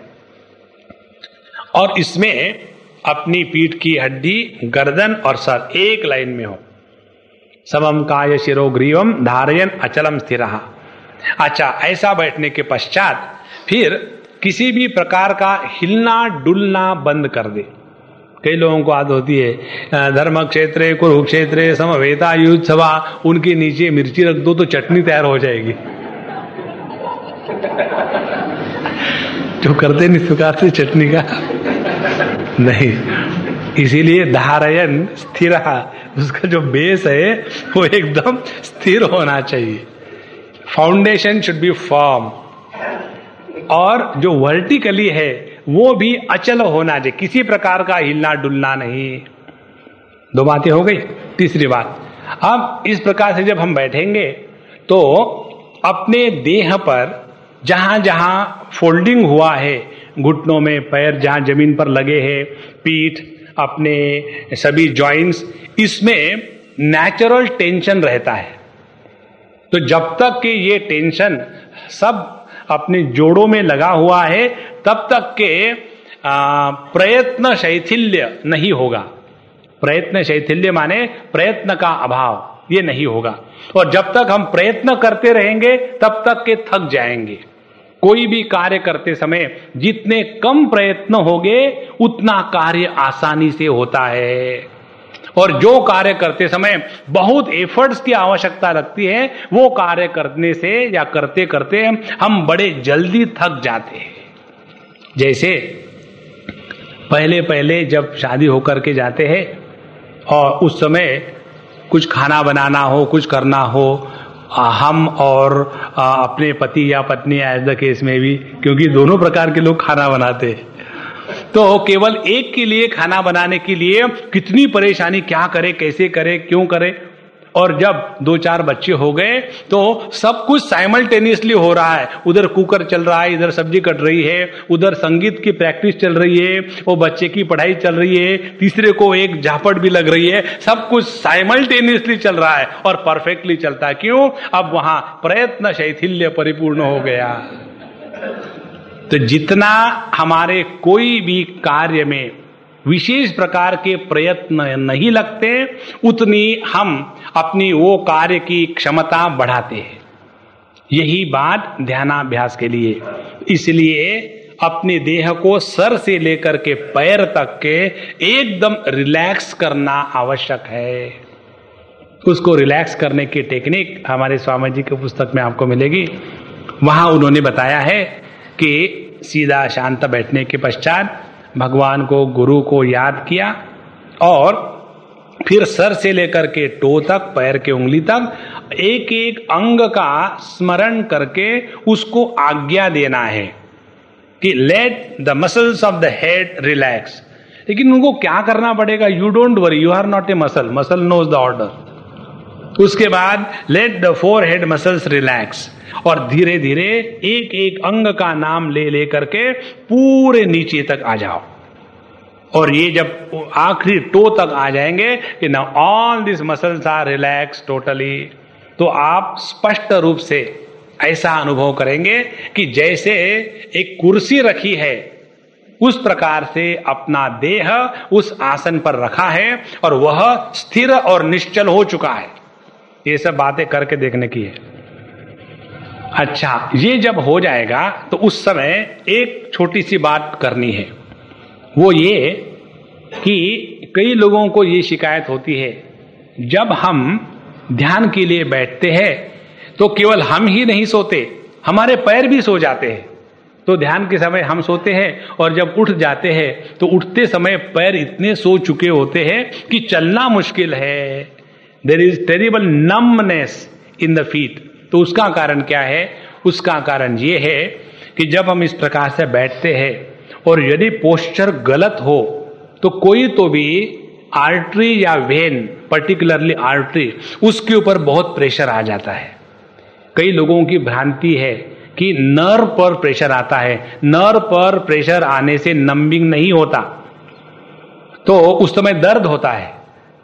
और इसमें अपनी पीठ की हड्डी, गर्दन और सर एक लाइन में हो। समम काय शिरो ग्रीवम धारयन अचलम स्थिरः। अच्छा, ऐसा बैठने के पश्चात फिर किसी भी प्रकार का हिलना डुलना बंद कर दे। कई लोगों को आदत होती है धर्म क्षेत्रे कुरुक्षेत्रे समवेतायुत्सवा, उनके नीचे मिर्ची रख दो तो चटनी तैयार हो जाएगी। जो करते नहीं सुखाते चटनी का नहीं, इसीलिए धारयन स्थिर, उसका जो बेस है वो एकदम स्थिर होना चाहिए। फाउंडेशन शुड बी फर्म और जो वर्टिकली है वो भी अचल होना चाहिए, किसी प्रकार का हिलना डुलना नहीं। 2 बातें हो गई। तीसरी बात, अब इस प्रकार से जब हम बैठेंगे तो अपने देह पर जहां जहां फोल्डिंग हुआ है, घुटनों में पैर जहां जमीन पर लगे हैं, पीठ, अपने सभी जॉइंट्स, इसमें नेचुरल टेंशन रहता है। तो जब तक कि ये टेंशन सब अपने जोड़ों में लगा हुआ है तब तक के प्रयत्न शैथिल्य नहीं होगा। प्रयत्न शैथिल्य माने प्रयत्न का अभाव, ये नहीं होगा। और जब तक हम प्रयत्न करते रहेंगे तब तक के थक जाएंगे। कोई भी कार्य करते समय जितने कम प्रयत्न होंगे उतना कार्य आसानी से होता है। और जो कार्य करते समय बहुत एफर्ट्स की आवश्यकता लगती है, वो कार्य करने से या करते करते हम बड़े जल्दी थक जाते हैं। जैसे पहले पहले जब शादी होकर के जाते हैं और उस समय कुछ खाना बनाना हो, कुछ करना हो, हम और अपने पति या पत्नी, एज द केस में भी, क्योंकि दोनों प्रकार के लोग खाना बनाते हैं, तो केवल एक के लिए खाना बनाने के लिए कितनी परेशानी, क्या करे, कैसे करे, क्यों करे। और जब 2-4 बच्चे हो गए तो सब कुछ साइमल्टेनियसली हो रहा है। उधर कुकर चल रहा है, इधर सब्जी कट रही है, उधर संगीत की प्रैक्टिस चल रही है, वो बच्चे की पढ़ाई चल रही है, तीसरे को एक झापट भी लग रही है। सब कुछ साइमल्टेनियसली चल रहा है और परफेक्टली चलता है। क्यों? अब वहां प्रयत्न शैथिल्य परिपूर्ण हो गया। तो जितना हमारे कोई भी कार्य में विशेष प्रकार के प्रयत्न नहीं लगते, उतनी हम अपनी वो कार्य की क्षमता बढ़ाते हैं। यही बात ध्यानाभ्यास के लिए। इसलिए अपने देह को सर से लेकर के पैर तक के एकदम रिलैक्स करना आवश्यक है। उसको रिलैक्स करने की टेक्निक हमारे स्वामी जी की पुस्तक में आपको मिलेगी। वहां उन्होंने बताया है कि सीधा शांत बैठने के पश्चात भगवान को, गुरु को याद किया और फिर सर से लेकर के टो तक, पैर के उंगली तक एक एक अंग का स्मरण करके उसको आज्ञा देना है कि let the muscles of the head relax. लेकिन उनको क्या करना पड़ेगा? You don't worry, you are not a muscle, muscle knows the order. उसके बाद let the forehead muscles relax, और धीरे धीरे एक एक अंग का नाम ले लेकर के पूरे नीचे तक आ जाओ। और ये जब आखिरी टो तक आ जाएंगे कि now all this muscles are relax totally, तो आप स्पष्ट रूप से ऐसा अनुभव करेंगे कि जैसे एक कुर्सी रखी है उस प्रकार से अपना देह उस आसन पर रखा है और वह स्थिर और निश्चल हो चुका है। ये सब बातें करके देखने की है। अच्छा, ये जब हो जाएगा तो उस समय एक छोटी सी बात करनी है। वो ये कि कई लोगों को ये शिकायत होती है, जब हम ध्यान के लिए बैठते हैं तो केवल हम ही नहीं सोते, हमारे पैर भी सो जाते हैं। तो ध्यान के समय हम सोते हैं और जब उठ जाते हैं तो उठते समय पैर इतने सो चुके होते हैं कि चलना मुश्किल है। There is terrible numbness in the feet. तो उसका कारण क्या है? उसका कारण ये है कि जब हम इस प्रकार से बैठते हैं और यदि पोस्चर गलत हो तो कोई तो भी आर्टरी या वेन, पर्टिकुलरली आर्टरी, उसके ऊपर बहुत प्रेशर आ जाता है। कई लोगों की भ्रांति है कि नर्व पर प्रेशर आता है। नर्व पर प्रेशर आने से नंबिंग नहीं होता, तो उस समय दर्द होता है।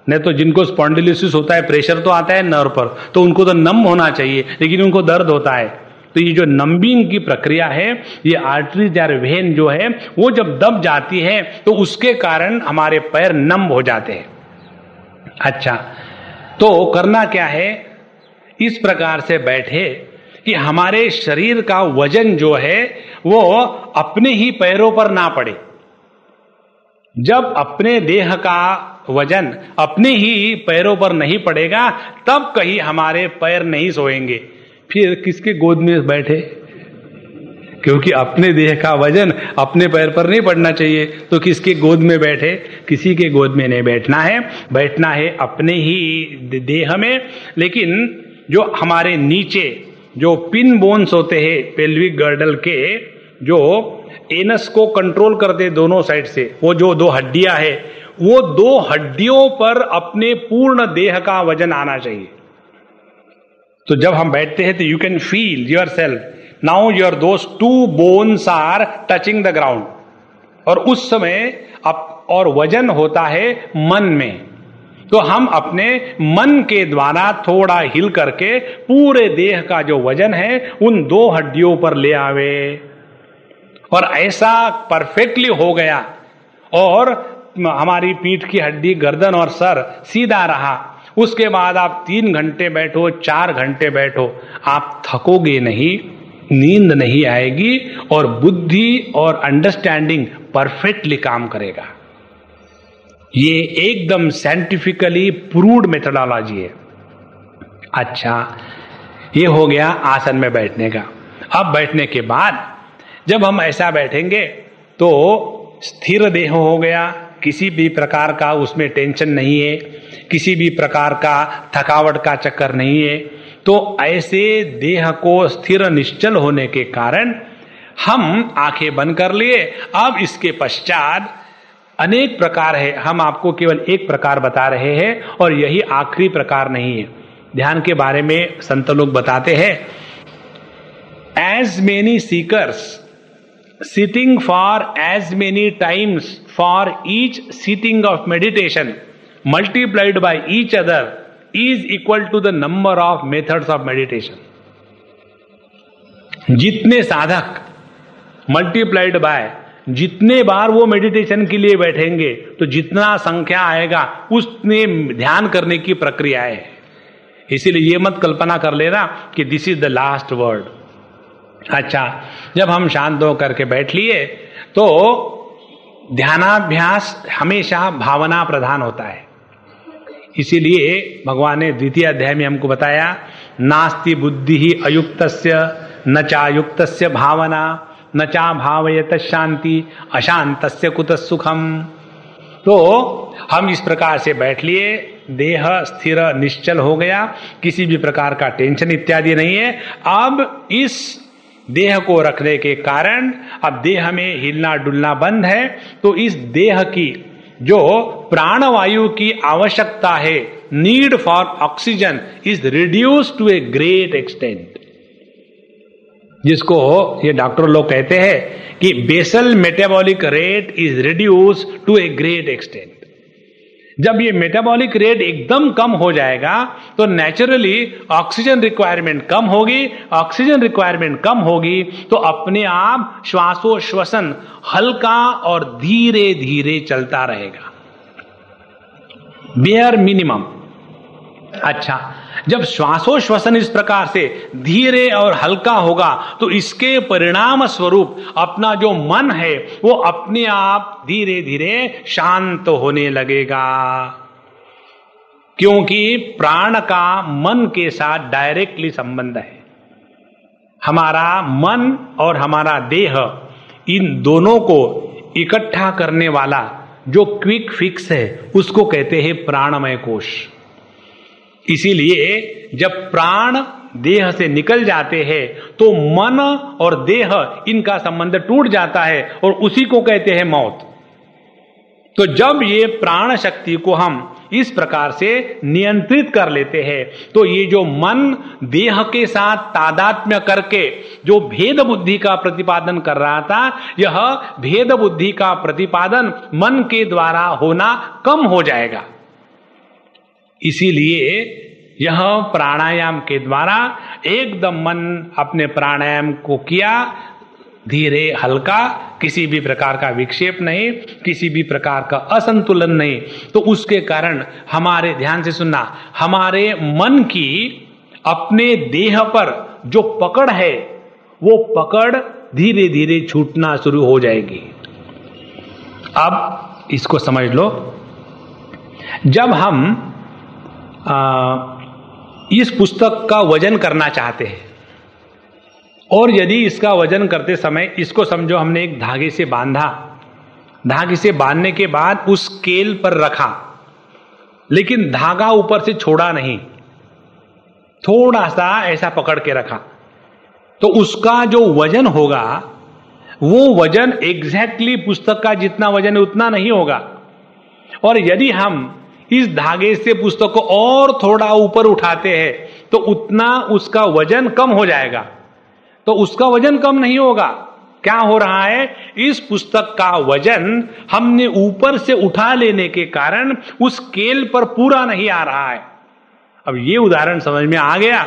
नहीं तो जिनको स्पॉन्डिलोसिस होता है, प्रेशर तो आता है नर्व पर, तो उनको तो नम होना चाहिए, लेकिन उनको दर्द होता है। तो ये जो नंबिंग की प्रक्रिया है, ये आर्टरीज या वेन जो है वो जब दब जाती है तो उसके कारण हमारे पैर नम हो जाते हैं। अच्छा, तो करना क्या है? इस प्रकार से बैठे कि हमारे शरीर का वजन जो है वो अपने ही पैरों पर ना पड़े। जब अपने देह का वजन अपने ही पैरों पर नहीं पड़ेगा तब कहीं हमारे पैर नहीं सोएंगे। फिर किसके गोद में बैठे? क्योंकि अपने देह का वजन अपने पैर पर नहीं पड़ना चाहिए, तो किसके गोद में बैठे? किसी के गोद में नहीं बैठना है। बैठना है अपने ही देह में। लेकिन जो हमारे नीचे जो पिन बोन्स होते हैं पेल्विक गर्डल के, जो एनस को कंट्रोल करते दोनों साइड से, वो जो 2 हड्डियां है, वो 2 हड्डियों पर अपने पूर्ण देह का वजन आना चाहिए। तो जब हम बैठते हैं तो you can feel yourself now your those 2 bones are touching the ground. और उस समय और वजन होता है मन में, तो हम अपने मन के द्वारा थोड़ा हिल करके पूरे देह का जो वजन है उन 2 हड्डियों पर ले आवे। और ऐसा परफेक्टली हो गया और हमारी पीठ की हड्डी, गर्दन और सर सीधा रहा। उसके बाद आप 3 घंटे बैठो, 4 घंटे बैठो, आप थकोगे नहीं, नींद नहीं आएगी और बुद्धि और अंडरस्टैंडिंग परफेक्टली काम करेगा। ये एकदम साइंटिफिकली प्रूव्ड मेथोडोलॉजी है। अच्छा, ये हो गया आसन में बैठने का। अब बैठने के बाद जब हम ऐसा बैठेंगे तो स्थिर देह हो गया, किसी भी प्रकार का उसमें टेंशन नहीं है, किसी भी प्रकार का थकावट का चक्कर नहीं है। तो ऐसे देह को स्थिर निश्चल होने के कारण हम आंखें बंद कर लिए। अब इसके पश्चात अनेक प्रकार है, हम आपको केवल एक प्रकार बता रहे हैं और यही आखिरी प्रकार नहीं है। ध्यान के बारे में संत लोग बताते हैं, as many seekers sitting for as many times for each sitting of meditation multiplied by each other is equal to the number of methods of meditation. जितने साधक मल्टीप्लाइड बाय जितने बार वो मेडिटेशन के लिए बैठेंगे तो जितना संख्या आएगा उतने ध्यान करने की प्रक्रिया है। इसीलिए ये मत कल्पना कर लेना कि this is the last word. अच्छा, जब हम शांत होकर के बैठ लिए तो ध्यानाभ्यास हमेशा भावना प्रधान होता है। इसीलिए भगवान ने द्वितीय अध्याय में हमको बताया, नास्ति बुद्धि ही अयुक्तस्य न चायुक्तस्य भावना न चा भावयत शांति अशांतस्य कुतः सुखम। तो हम इस प्रकार से बैठ लिए, देह स्थिर निश्चल हो गया, किसी भी प्रकार का टेंशन इत्यादि नहीं है। अब इस देह को रखने के कारण अब देह में हिलना डुलना बंद है, तो इस देह की जो प्राणवायु की आवश्यकता है, need for oxygen is reduce to a great extent. जिसको ये डॉक्टर लोग कहते हैं कि basal metabolic rate is reduce to a great extent. जब ये मेटाबॉलिक रेट एकदम कम हो जाएगा तो नेचुरली ऑक्सीजन रिक्वायरमेंट कम होगी। ऑक्सीजन रिक्वायरमेंट कम होगी तो अपने आप श्वासोश्वसन हल्का और धीरे धीरे चलता रहेगा, बेयर मिनिमम। अच्छा, जब श्वासोश्वसन इस प्रकार से धीरे और हल्का होगा तो इसके परिणाम स्वरूप अपना जो मन है वो अपने आप धीरे धीरे शांत होने लगेगा, क्योंकि प्राण का मन के साथ डायरेक्टली संबंध है। हमारा मन और हमारा देह, इन दोनों को इकट्ठा करने वाला जो क्विक फिक्स है उसको कहते हैं प्राणमय कोश। इसीलिए जब प्राण देह से निकल जाते हैं तो मन और देह इनका संबंध टूट जाता है और उसी को कहते हैं मौत। तो जब ये प्राण शक्ति को हम इस प्रकार से नियंत्रित कर लेते हैं तो ये जो मन देह के साथ तादात्म्य करके जो भेद बुद्धि का प्रतिपादन कर रहा था, यह भेद बुद्धि का प्रतिपादन मन के द्वारा होना कम हो जाएगा। इसीलिए यह प्राणायाम के द्वारा एकदम मन अपने प्राणायाम को किया, धीरे हल्का, किसी भी प्रकार का विक्षेप नहीं, किसी भी प्रकार का असंतुलन नहीं। तो उसके कारण हमारे, ध्यान से सुनना, हमारे मन की अपने देह पर जो पकड़ है वो पकड़ धीरे धीरे छूटना शुरू हो जाएगी। अब इसको समझ लो, जब हम इस पुस्तक का वजन करना चाहते हैं और यदि इसका वजन करते समय इसको समझो हमने एक धागे से बांधा, धागे से बांधने के बाद उस स्केल पर रखा, लेकिन धागा ऊपर से छोड़ा नहीं, थोड़ा सा ऐसा पकड़ के रखा, तो उसका जो वजन होगा वो वजन एग्जैक्टली पुस्तक का जितना वजन है उतना नहीं होगा। और यदि हम इस धागे से पुस्तक को और थोड़ा ऊपर उठाते हैं तो उतना उसका वजन कम हो जाएगा, तो उसका वजन कम नहीं होगा। क्या हो रहा है, इस पुस्तक का वजन हमने ऊपर से उठा लेने के कारण उस स्केल पर पूरा नहीं आ रहा है। अब ये उदाहरण समझ में आ गया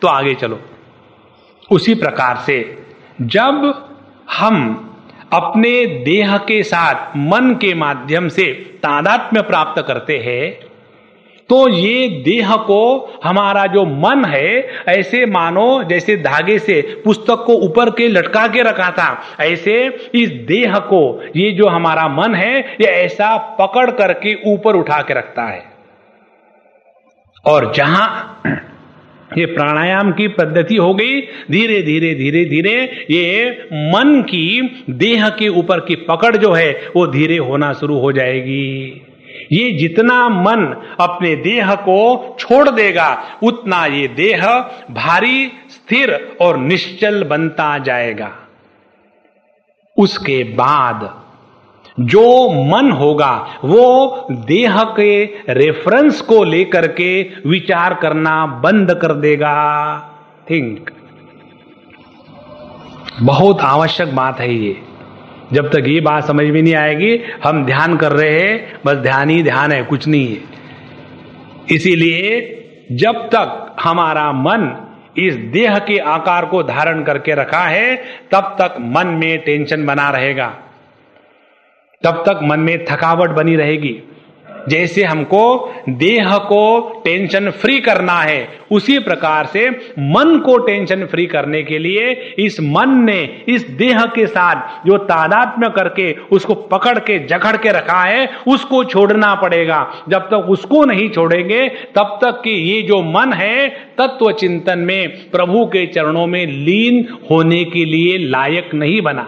तो आगे चलो। उसी प्रकार से जब हम अपने देह के साथ मन के माध्यम से तादात्म्य प्राप्त करते हैं तो ये देह को, हमारा जो मन है, ऐसे मानो जैसे धागे से पुस्तक को ऊपर के लटका के रखा था, ऐसे इस देह को, ये जो हमारा मन है, ये ऐसा पकड़ करके ऊपर उठा के रखता है। और जहां ये प्राणायाम की पद्धति हो गई, धीरे धीरे धीरे धीरे ये मन की देह के ऊपर की पकड़ जो है वो धीरे होना शुरू हो जाएगी। ये जितना मन अपने देह को छोड़ देगा, उतना ये देह भारी, स्थिर और निश्चल बनता जाएगा। उसके बाद जो मन होगा वो देह के रेफरेंस को लेकर के विचार करना बंद कर देगा। थिंक, बहुत आवश्यक बात है ये। जब तक ये बात समझ में नहीं आएगी, हम ध्यान कर रहे हैं, बस ध्यान ही ध्यान है, कुछ नहीं है। इसीलिए जब तक हमारा मन इस देह के आकार को धारण करके रखा है, तब तक मन में टेंशन बना रहेगा, तब तक मन में थकावट बनी रहेगी। जैसे हमको देह को टेंशन फ्री करना है, उसी प्रकार से मन को टेंशन फ्री करने के लिए इस मन ने इस देह के साथ जो तादात्म्य करके उसको पकड़ के जकड़ के रखा है, उसको छोड़ना पड़ेगा। जब तक उसको नहीं छोड़ेंगे, तब तक कि ये जो मन है तत्व चिंतन में, प्रभु के चरणों में लीन होने के लिए लायक नहीं बना।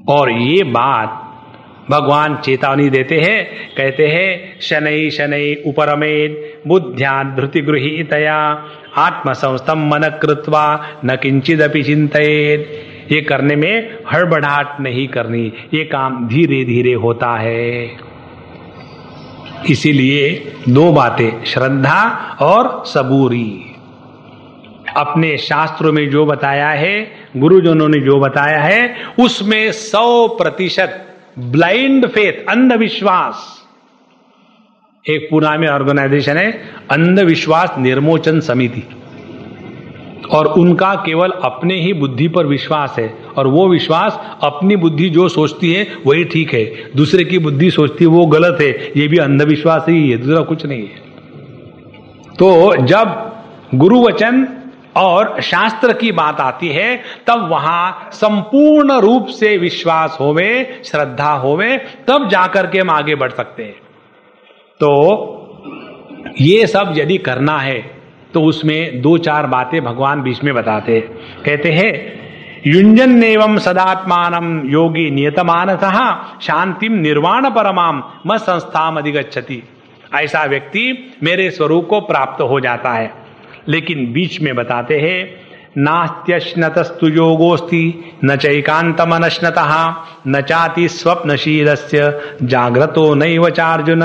और ये बात भगवान चेतावनी देते हैं, कहते हैं शनै शनै उपरमेद बुद्ध्याद् धृति गृहीतया आत्मसंस्थं मन कृत्वा न किंचिदपि चिंतयेत्। ये करने में हड़बड़ाहट नहीं करनी, ये काम धीरे धीरे होता है। इसीलिए दो बातें, श्रद्धा और सबूरी। अपने शास्त्रों में जो बताया है, गुरुजनों ने जो बताया है, उसमें 100% ब्लाइंड फेथ, अंधविश्वास। एक पुणे में ऑर्गेनाइजेशन है अंधविश्वास निर्मोचन समिति, और उनका केवल अपने ही बुद्धि पर विश्वास है, और वो विश्वास अपनी बुद्धि जो सोचती है वही ठीक है, दूसरे की बुद्धि सोचती है वो गलत है, ये भी अंधविश्वास ही है, दूसरा कुछ नहीं है। तो जब गुरु वचन और शास्त्र की बात आती है, तब वहां संपूर्ण रूप से विश्वास होवे, श्रद्धा होवे, तब जाकर के हम आगे बढ़ सकते हैं। तो ये सब यदि करना है तो उसमें 2-4 बातें भगवान बीच में बताते हैं। कहते हैं युंजन एवं सदात्मानम योगी नियतमानसः शांतिम निर्वाण परमाम मत संस्थाम अधिगच्छति। ऐसा व्यक्ति मेरे स्वरूप को प्राप्त हो जाता है। लेकिन बीच में बताते हैं नास्त्यश्नतस्तु योगोस्ति न चैकान्तमनश्नतः न चाति स्वप्नशीलस्य जाग्रतो नैव चार्जुन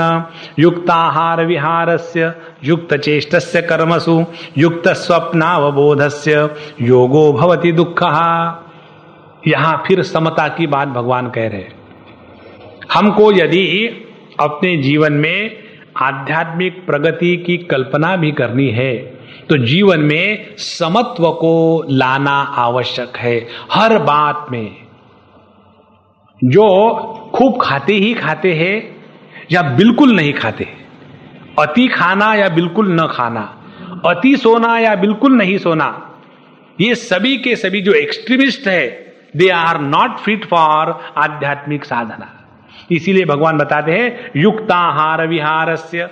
युक्ताहार विहारस्य युक्तचेष्टस्य कर्मसु युक्तस्वप्नावबोधस्य योगो भवति दुःखः। यहां फिर समता की बात भगवान कह रहे हैं। हमको यदि अपने जीवन में आध्यात्मिक प्रगति की कल्पना भी करनी है, तो जीवन में समत्व को लाना आवश्यक है। हर बात में जो खूब खाते ही खाते हैं या बिल्कुल नहीं खाते, अति खाना या बिल्कुल न खाना, अति सोना या बिल्कुल नहीं सोना, ये सभी के सभी जो एक्सट्रीमिस्ट है, they are not fit for आध्यात्मिक साधना। इसीलिए भगवान बताते हैं युक्ताहार विहारस्य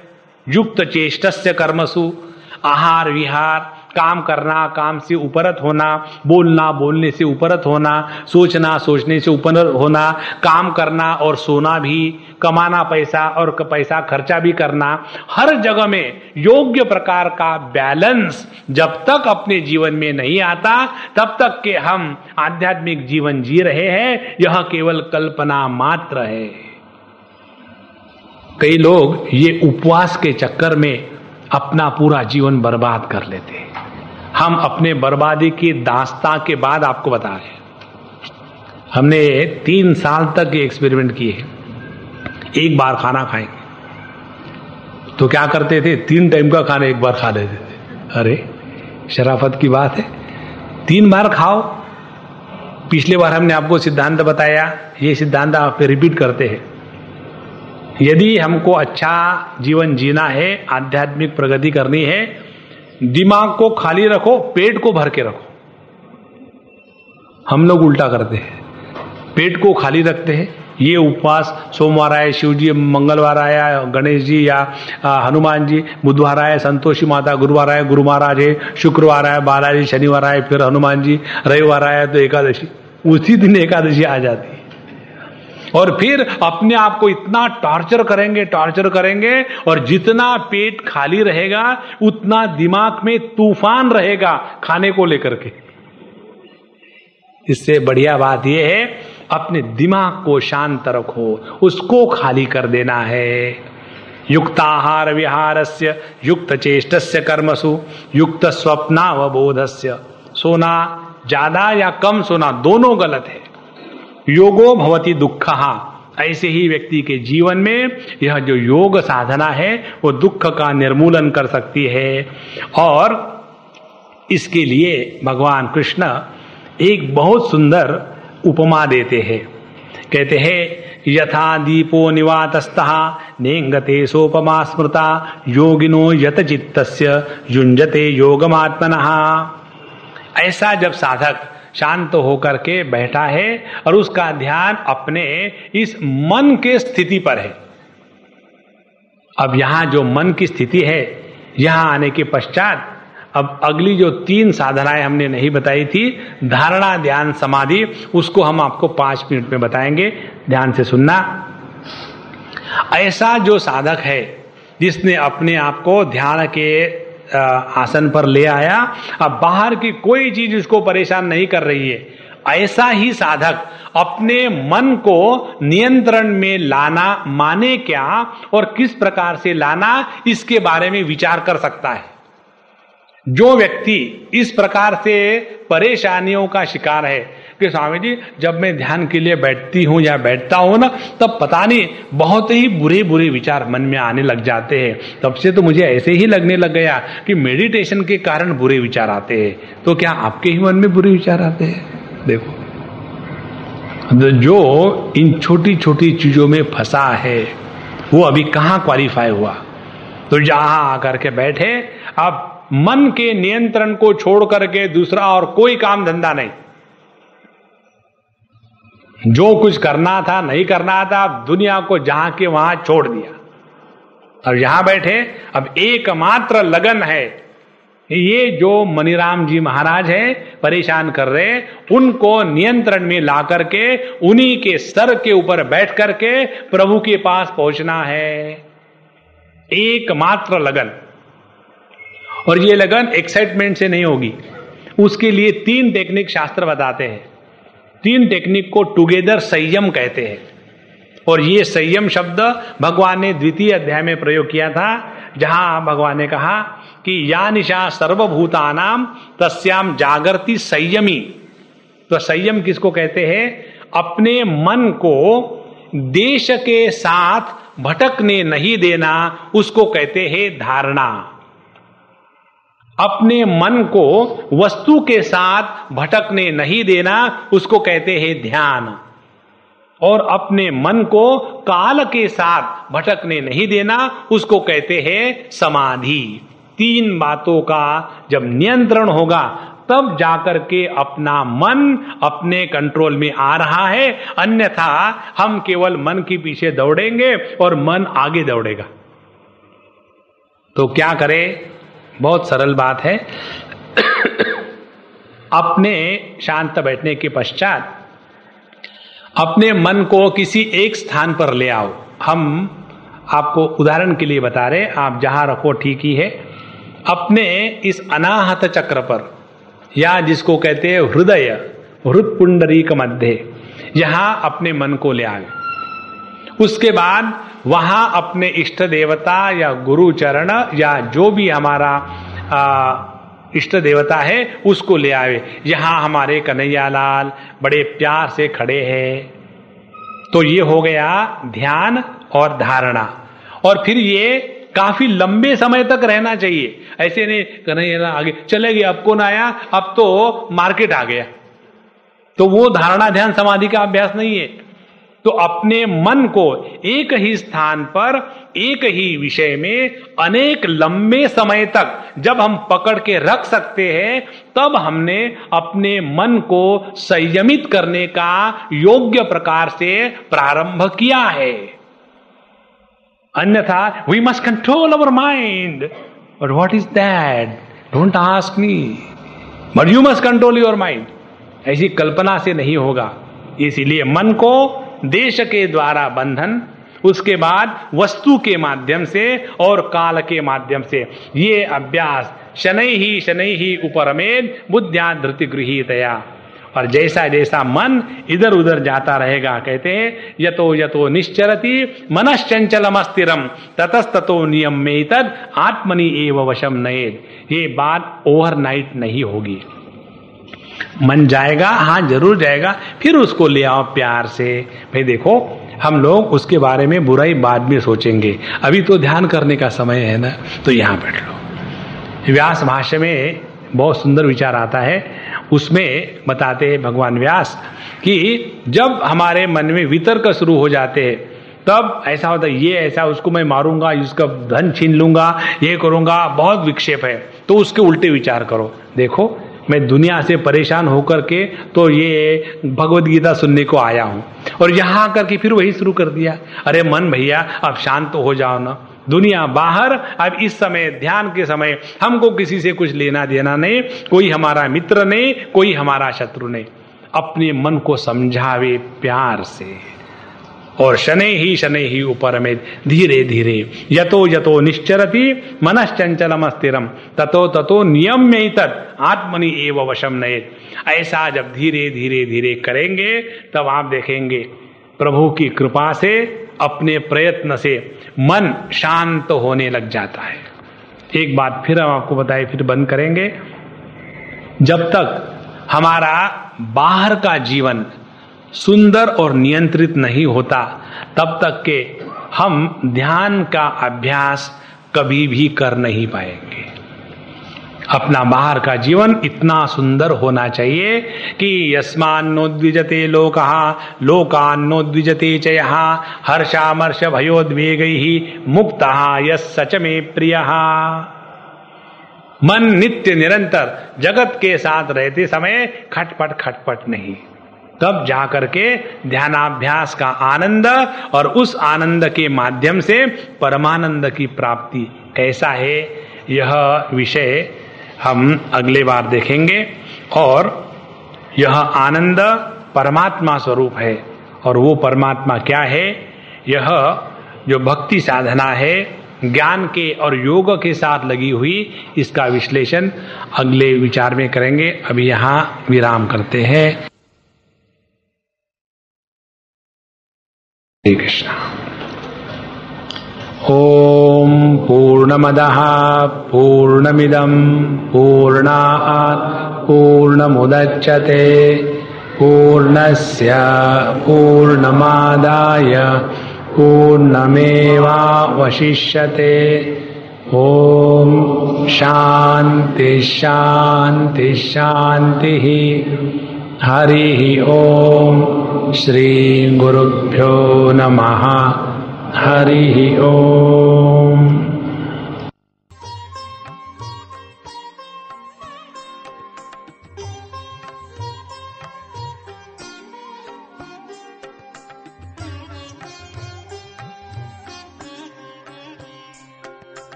युक्त चेष्टस्य कर्मसु। आहार विहार, काम करना, काम से उपरत होना, बोलना, बोलने से उपरत होना, सोचना, सोचने से ऊपर होना, काम करना और सोना भी, कमाना पैसा और पैसा खर्चा भी करना, हर जगह में योग्य प्रकार का बैलेंस जब तक अपने जीवन में नहीं आता, तब तक के हम आध्यात्मिक जीवन जी रहे हैं। यह केवल कल्पना मात्र है। कई लोग ये उपवास के चक्कर में अपना पूरा जीवन बर्बाद कर लेते हैं। हम अपने बर्बादी की दास्तां के बाद आपको बता रहे हैं। हमने 3 साल तक ये एक्सपेरिमेंट किए। एक बार खाना खाएंगे तो क्या करते थे, 3 टाइम का खाना एक बार खा लेते थे। अरे शराफत की बात है, 3 बार खाओ। पिछले बार हमने आपको सिद्धांत बताया, ये सिद्धांत आप रिपीट करते हैं। यदि हमको अच्छा जीवन जीना है, आध्यात्मिक प्रगति करनी है, दिमाग को खाली रखो, पेट को भर के रखो। हम लोग उल्टा करते हैं, पेट को खाली रखते हैं। ये उपवास सोमवार आए शिव जी, मंगलवार आया गणेश जी या हनुमान जी, बुधवार आए संतोषी माता, गुरुवार आए गुरु महाराज है, शुक्रवार आए बालाजी, शनिवार आए फिर हनुमान जी, रविवार आया तो एकादशी, उसी दिन एकादशी आ जाती है। और फिर अपने आप को इतना टॉर्चर करेंगे और जितना पेट खाली रहेगा उतना दिमाग में तूफान रहेगा खाने को लेकर के। इससे बढ़िया बात यह है अपने दिमाग को शांत रखो, उसको खाली कर देना है। युक्ताहार विहारस्य युक्त चेष्टस्य कर्मसु युक्त स्वप्नावबोधस्य। सोना ज्यादा या कम सोना दोनों गलत है। योगो भवति दुःखः, ऐसे ही व्यक्ति के जीवन में यह जो योग साधना है वो दुख का निर्मूलन कर सकती है। और इसके लिए भगवान कृष्ण एक बहुत सुंदर उपमा देते हैं। कहते हैं यथा दीपो निवातस्तः नेंगते सोपमा स्मृता योगिनो यत चित्तस्य युञ्जते योगमात्मनः। ऐसा जब साधक शांत होकर के बैठा है और उसका ध्यान अपने इस मन के स्थिति पर है। अब यहां जो मन की स्थिति है, यहां आने के पश्चात अब अगली जो 3 साधनाएं हमने नहीं बताई थी, धारणा ध्यान समाधि, उसको हम आपको 5 मिनट में बताएंगे, ध्यान से सुनना। ऐसा जो साधक है जिसने अपने आप को ध्यान के आसन पर ले आया, अब बाहर की कोई चीज उसको परेशान नहीं कर रही है, ऐसा ही साधक अपने मन को नियंत्रण में लाना माने क्या और किस प्रकार से लाना, इसके बारे में विचार कर सकता है। जो व्यक्ति इस प्रकार से परेशानियों का शिकार है कि स्वामी जी जब मैं ध्यान के लिए बैठती हूं या बैठता हूं ना, तब पता नहीं बहुत ही बुरे बुरे विचार मन में आने लग जाते हैं। तब से तो मुझे ऐसे ही लगने लग गया कि मेडिटेशन के कारण बुरे विचार आते हैं। तो क्या आपके ही मन में बुरे विचार आते हैं? देखो, जो इन छोटी छोटी चीजों में फंसा है वो अभी कहां क्वालिफाई हुआ। तो जहां आकर के बैठे, अब मन के नियंत्रण को छोड़ करके दूसरा और कोई काम धंधा नहीं। जो कुछ करना था नहीं करना था, दुनिया को जहां के वहां छोड़ दिया। अब यहां बैठे, अब एकमात्र लगन है। ये जो मनीराम जी महाराज है परेशान कर रहे, उनको नियंत्रण में ला करके उन्हीं के सर के ऊपर बैठ करके प्रभु के पास पहुंचना है। एकमात्र लगन। और ये लगन एक्साइटमेंट से नहीं होगी। उसके लिए 3 टेक्निक शास्त्र बताते हैं। 3 टेक्निक को टुगेदर संयम कहते हैं। और ये संयम शब्द भगवान ने 2य अध्याय में प्रयोग किया था, जहां भगवान ने कहा कि या निशा सर्वभूतानाम तस्याम जागृति संयमी। तो संयम किसको कहते हैं? अपने मन को देश के साथ भटकने नहीं देना, उसको कहते हैं धारणा। अपने मन को वस्तु के साथ भटकने नहीं देना, उसको कहते हैं ध्यान। और अपने मन को काल के साथ भटकने नहीं देना, उसको कहते हैं समाधि। 3 बातों का जब नियंत्रण होगा तब जाकर के अपना मन अपने कंट्रोल में आ रहा है। अन्यथा हम केवल मन के पीछे दौड़ेंगे और मन आगे दौड़ेगा। तो क्या करें? बहुत सरल बात है। अपने शांत बैठने के पश्चात अपने मन को किसी एक स्थान पर ले आओ। हम आपको उदाहरण के लिए बता रहे, आप जहां रखो ठीक ही है। अपने इस अनाहत चक्र पर, या जिसको कहते हैं हृदय, हृद पुंडरीक मध्य, यहां अपने मन को ले आए। उसके बाद वहां अपने इष्ट देवता या गुरु चरण या जो भी हमारा इष्ट देवता है उसको ले आवे। यहां हमारे कन्हैयालाल बड़े प्यार से खड़े हैं। तो ये हो गया ध्यान और धारणा। और फिर ये काफी लंबे समय तक रहना चाहिए। ऐसे नहीं कन्हैयालाल आगे चले गए, अब कौन आया, अब तो मार्केट आ गया, तो वो धारणा ध्यान समाधि का अभ्यास नहीं है। तो अपने मन को एक ही स्थान पर एक ही विषय में अनेक लंबे समय तक जब हम पकड़ के रख सकते हैं, तब हमने अपने मन को संयमित करने का योग्य प्रकार से प्रारंभ किया है। अन्यथा we must control our mind, but what is that? Don't ask me, but you must control your mind. ऐसी कल्पना से नहीं होगा। इसीलिए मन को देश के द्वारा बंधन, उसके बाद वस्तु के माध्यम से और काल के माध्यम से, ये अभ्यास शनैः ही उपरमेद बुद्ध्या धृति गृहीतया। और जैसा जैसा मन इधर उधर जाता रहेगा, कहते हैं यतो यतो निश्चरति मनश्चंचलम स्थिरम ततस्ततो नियम्येतद् आत्मनि एव वशम नयेद। ये बात ओवरनाइट नहीं होगी। मन जाएगा, हाँ जरूर जाएगा, फिर उसको ले आओ प्यार से। भाई देखो, हम लोग उसके बारे में बुराई बाद में सोचेंगे, अभी तो ध्यान करने का समय है ना, तो यहां बैठ लो। व्यास भाष्य में बहुत सुंदर विचार आता है। उसमें बताते हैं भगवान व्यास कि जब हमारे मन में वितर्क शुरू हो जाते हैं, तब ऐसा होता है, ये ऐसा, उसको मैं मारूंगा, उसका धन छीन लूंगा, ये करूंगा, बहुत विक्षेप है, तो उसके उल्टे विचार करो। देखो, मैं दुनिया से परेशान होकर के तो ये भगवत गीता सुनने को आया हूं, और यहां आकर के फिर वही शुरू कर दिया। अरे मन भैया, अब शांत तो हो जाओ ना। दुनिया बाहर, अब इस समय ध्यान के समय हमको किसी से कुछ लेना देना नहीं, कोई हमारा मित्र नहीं, कोई हमारा शत्रु नहीं। अपने मन को समझावे प्यार से, और शनैः ही उपरमेद, धीरे धीरे यतो यतो निश्चरति मनश्चंचलम स्थिरम ततो ततो नियम्येतद् आत्मनि एव वशम नयेत्। ऐसा जब धीरे धीरे धीरे करेंगे, तब आप देखेंगे प्रभु की कृपा से, अपने प्रयत्न से मन शांत होने लग जाता है। एक बात फिर हम आपको बताए, फिर बंद करेंगे। जब तक हमारा बाहर का जीवन सुंदर और नियंत्रित नहीं होता, तब तक के हम ध्यान का अभ्यास कभी भी कर नहीं पाएंगे। अपना बाहर का जीवन इतना सुंदर होना चाहिए कि यस्मान्नोद्विजते लोकः लोकान्नोद्विजते च यः हर्षामर्ष भयोद्वेगैः मुक्तः यस् स च मे प्रियः। मन नित्य निरंतर जगत के साथ रहते समय खटपट खटपट नहीं, तब जाकर के ध्यानाभ्यास का आनंद और उस आनंद के माध्यम से परमानंद की प्राप्ति कैसा है, यह विषय हम अगले बार देखेंगे। और यह आनंद परमात्मा स्वरूप है, और वो परमात्मा क्या है, यह जो भक्ति साधना है, ज्ञान के और योग के साथ लगी हुई, इसका विश्लेषण अगले विचार में करेंगे। अभी यहाँ विराम करते हैं। हरे कृष्णा। ओम पूर्णमदः पूर्णमिदं पूर्णात् पूर्णमुदच्यते पूर्णस्य पूर्णमादाय पूर्णमेवावशिष्यते। ओम शांति शांति शांति। हरि ओम। श्री गुरुभ्यो नमः। हरि ओम।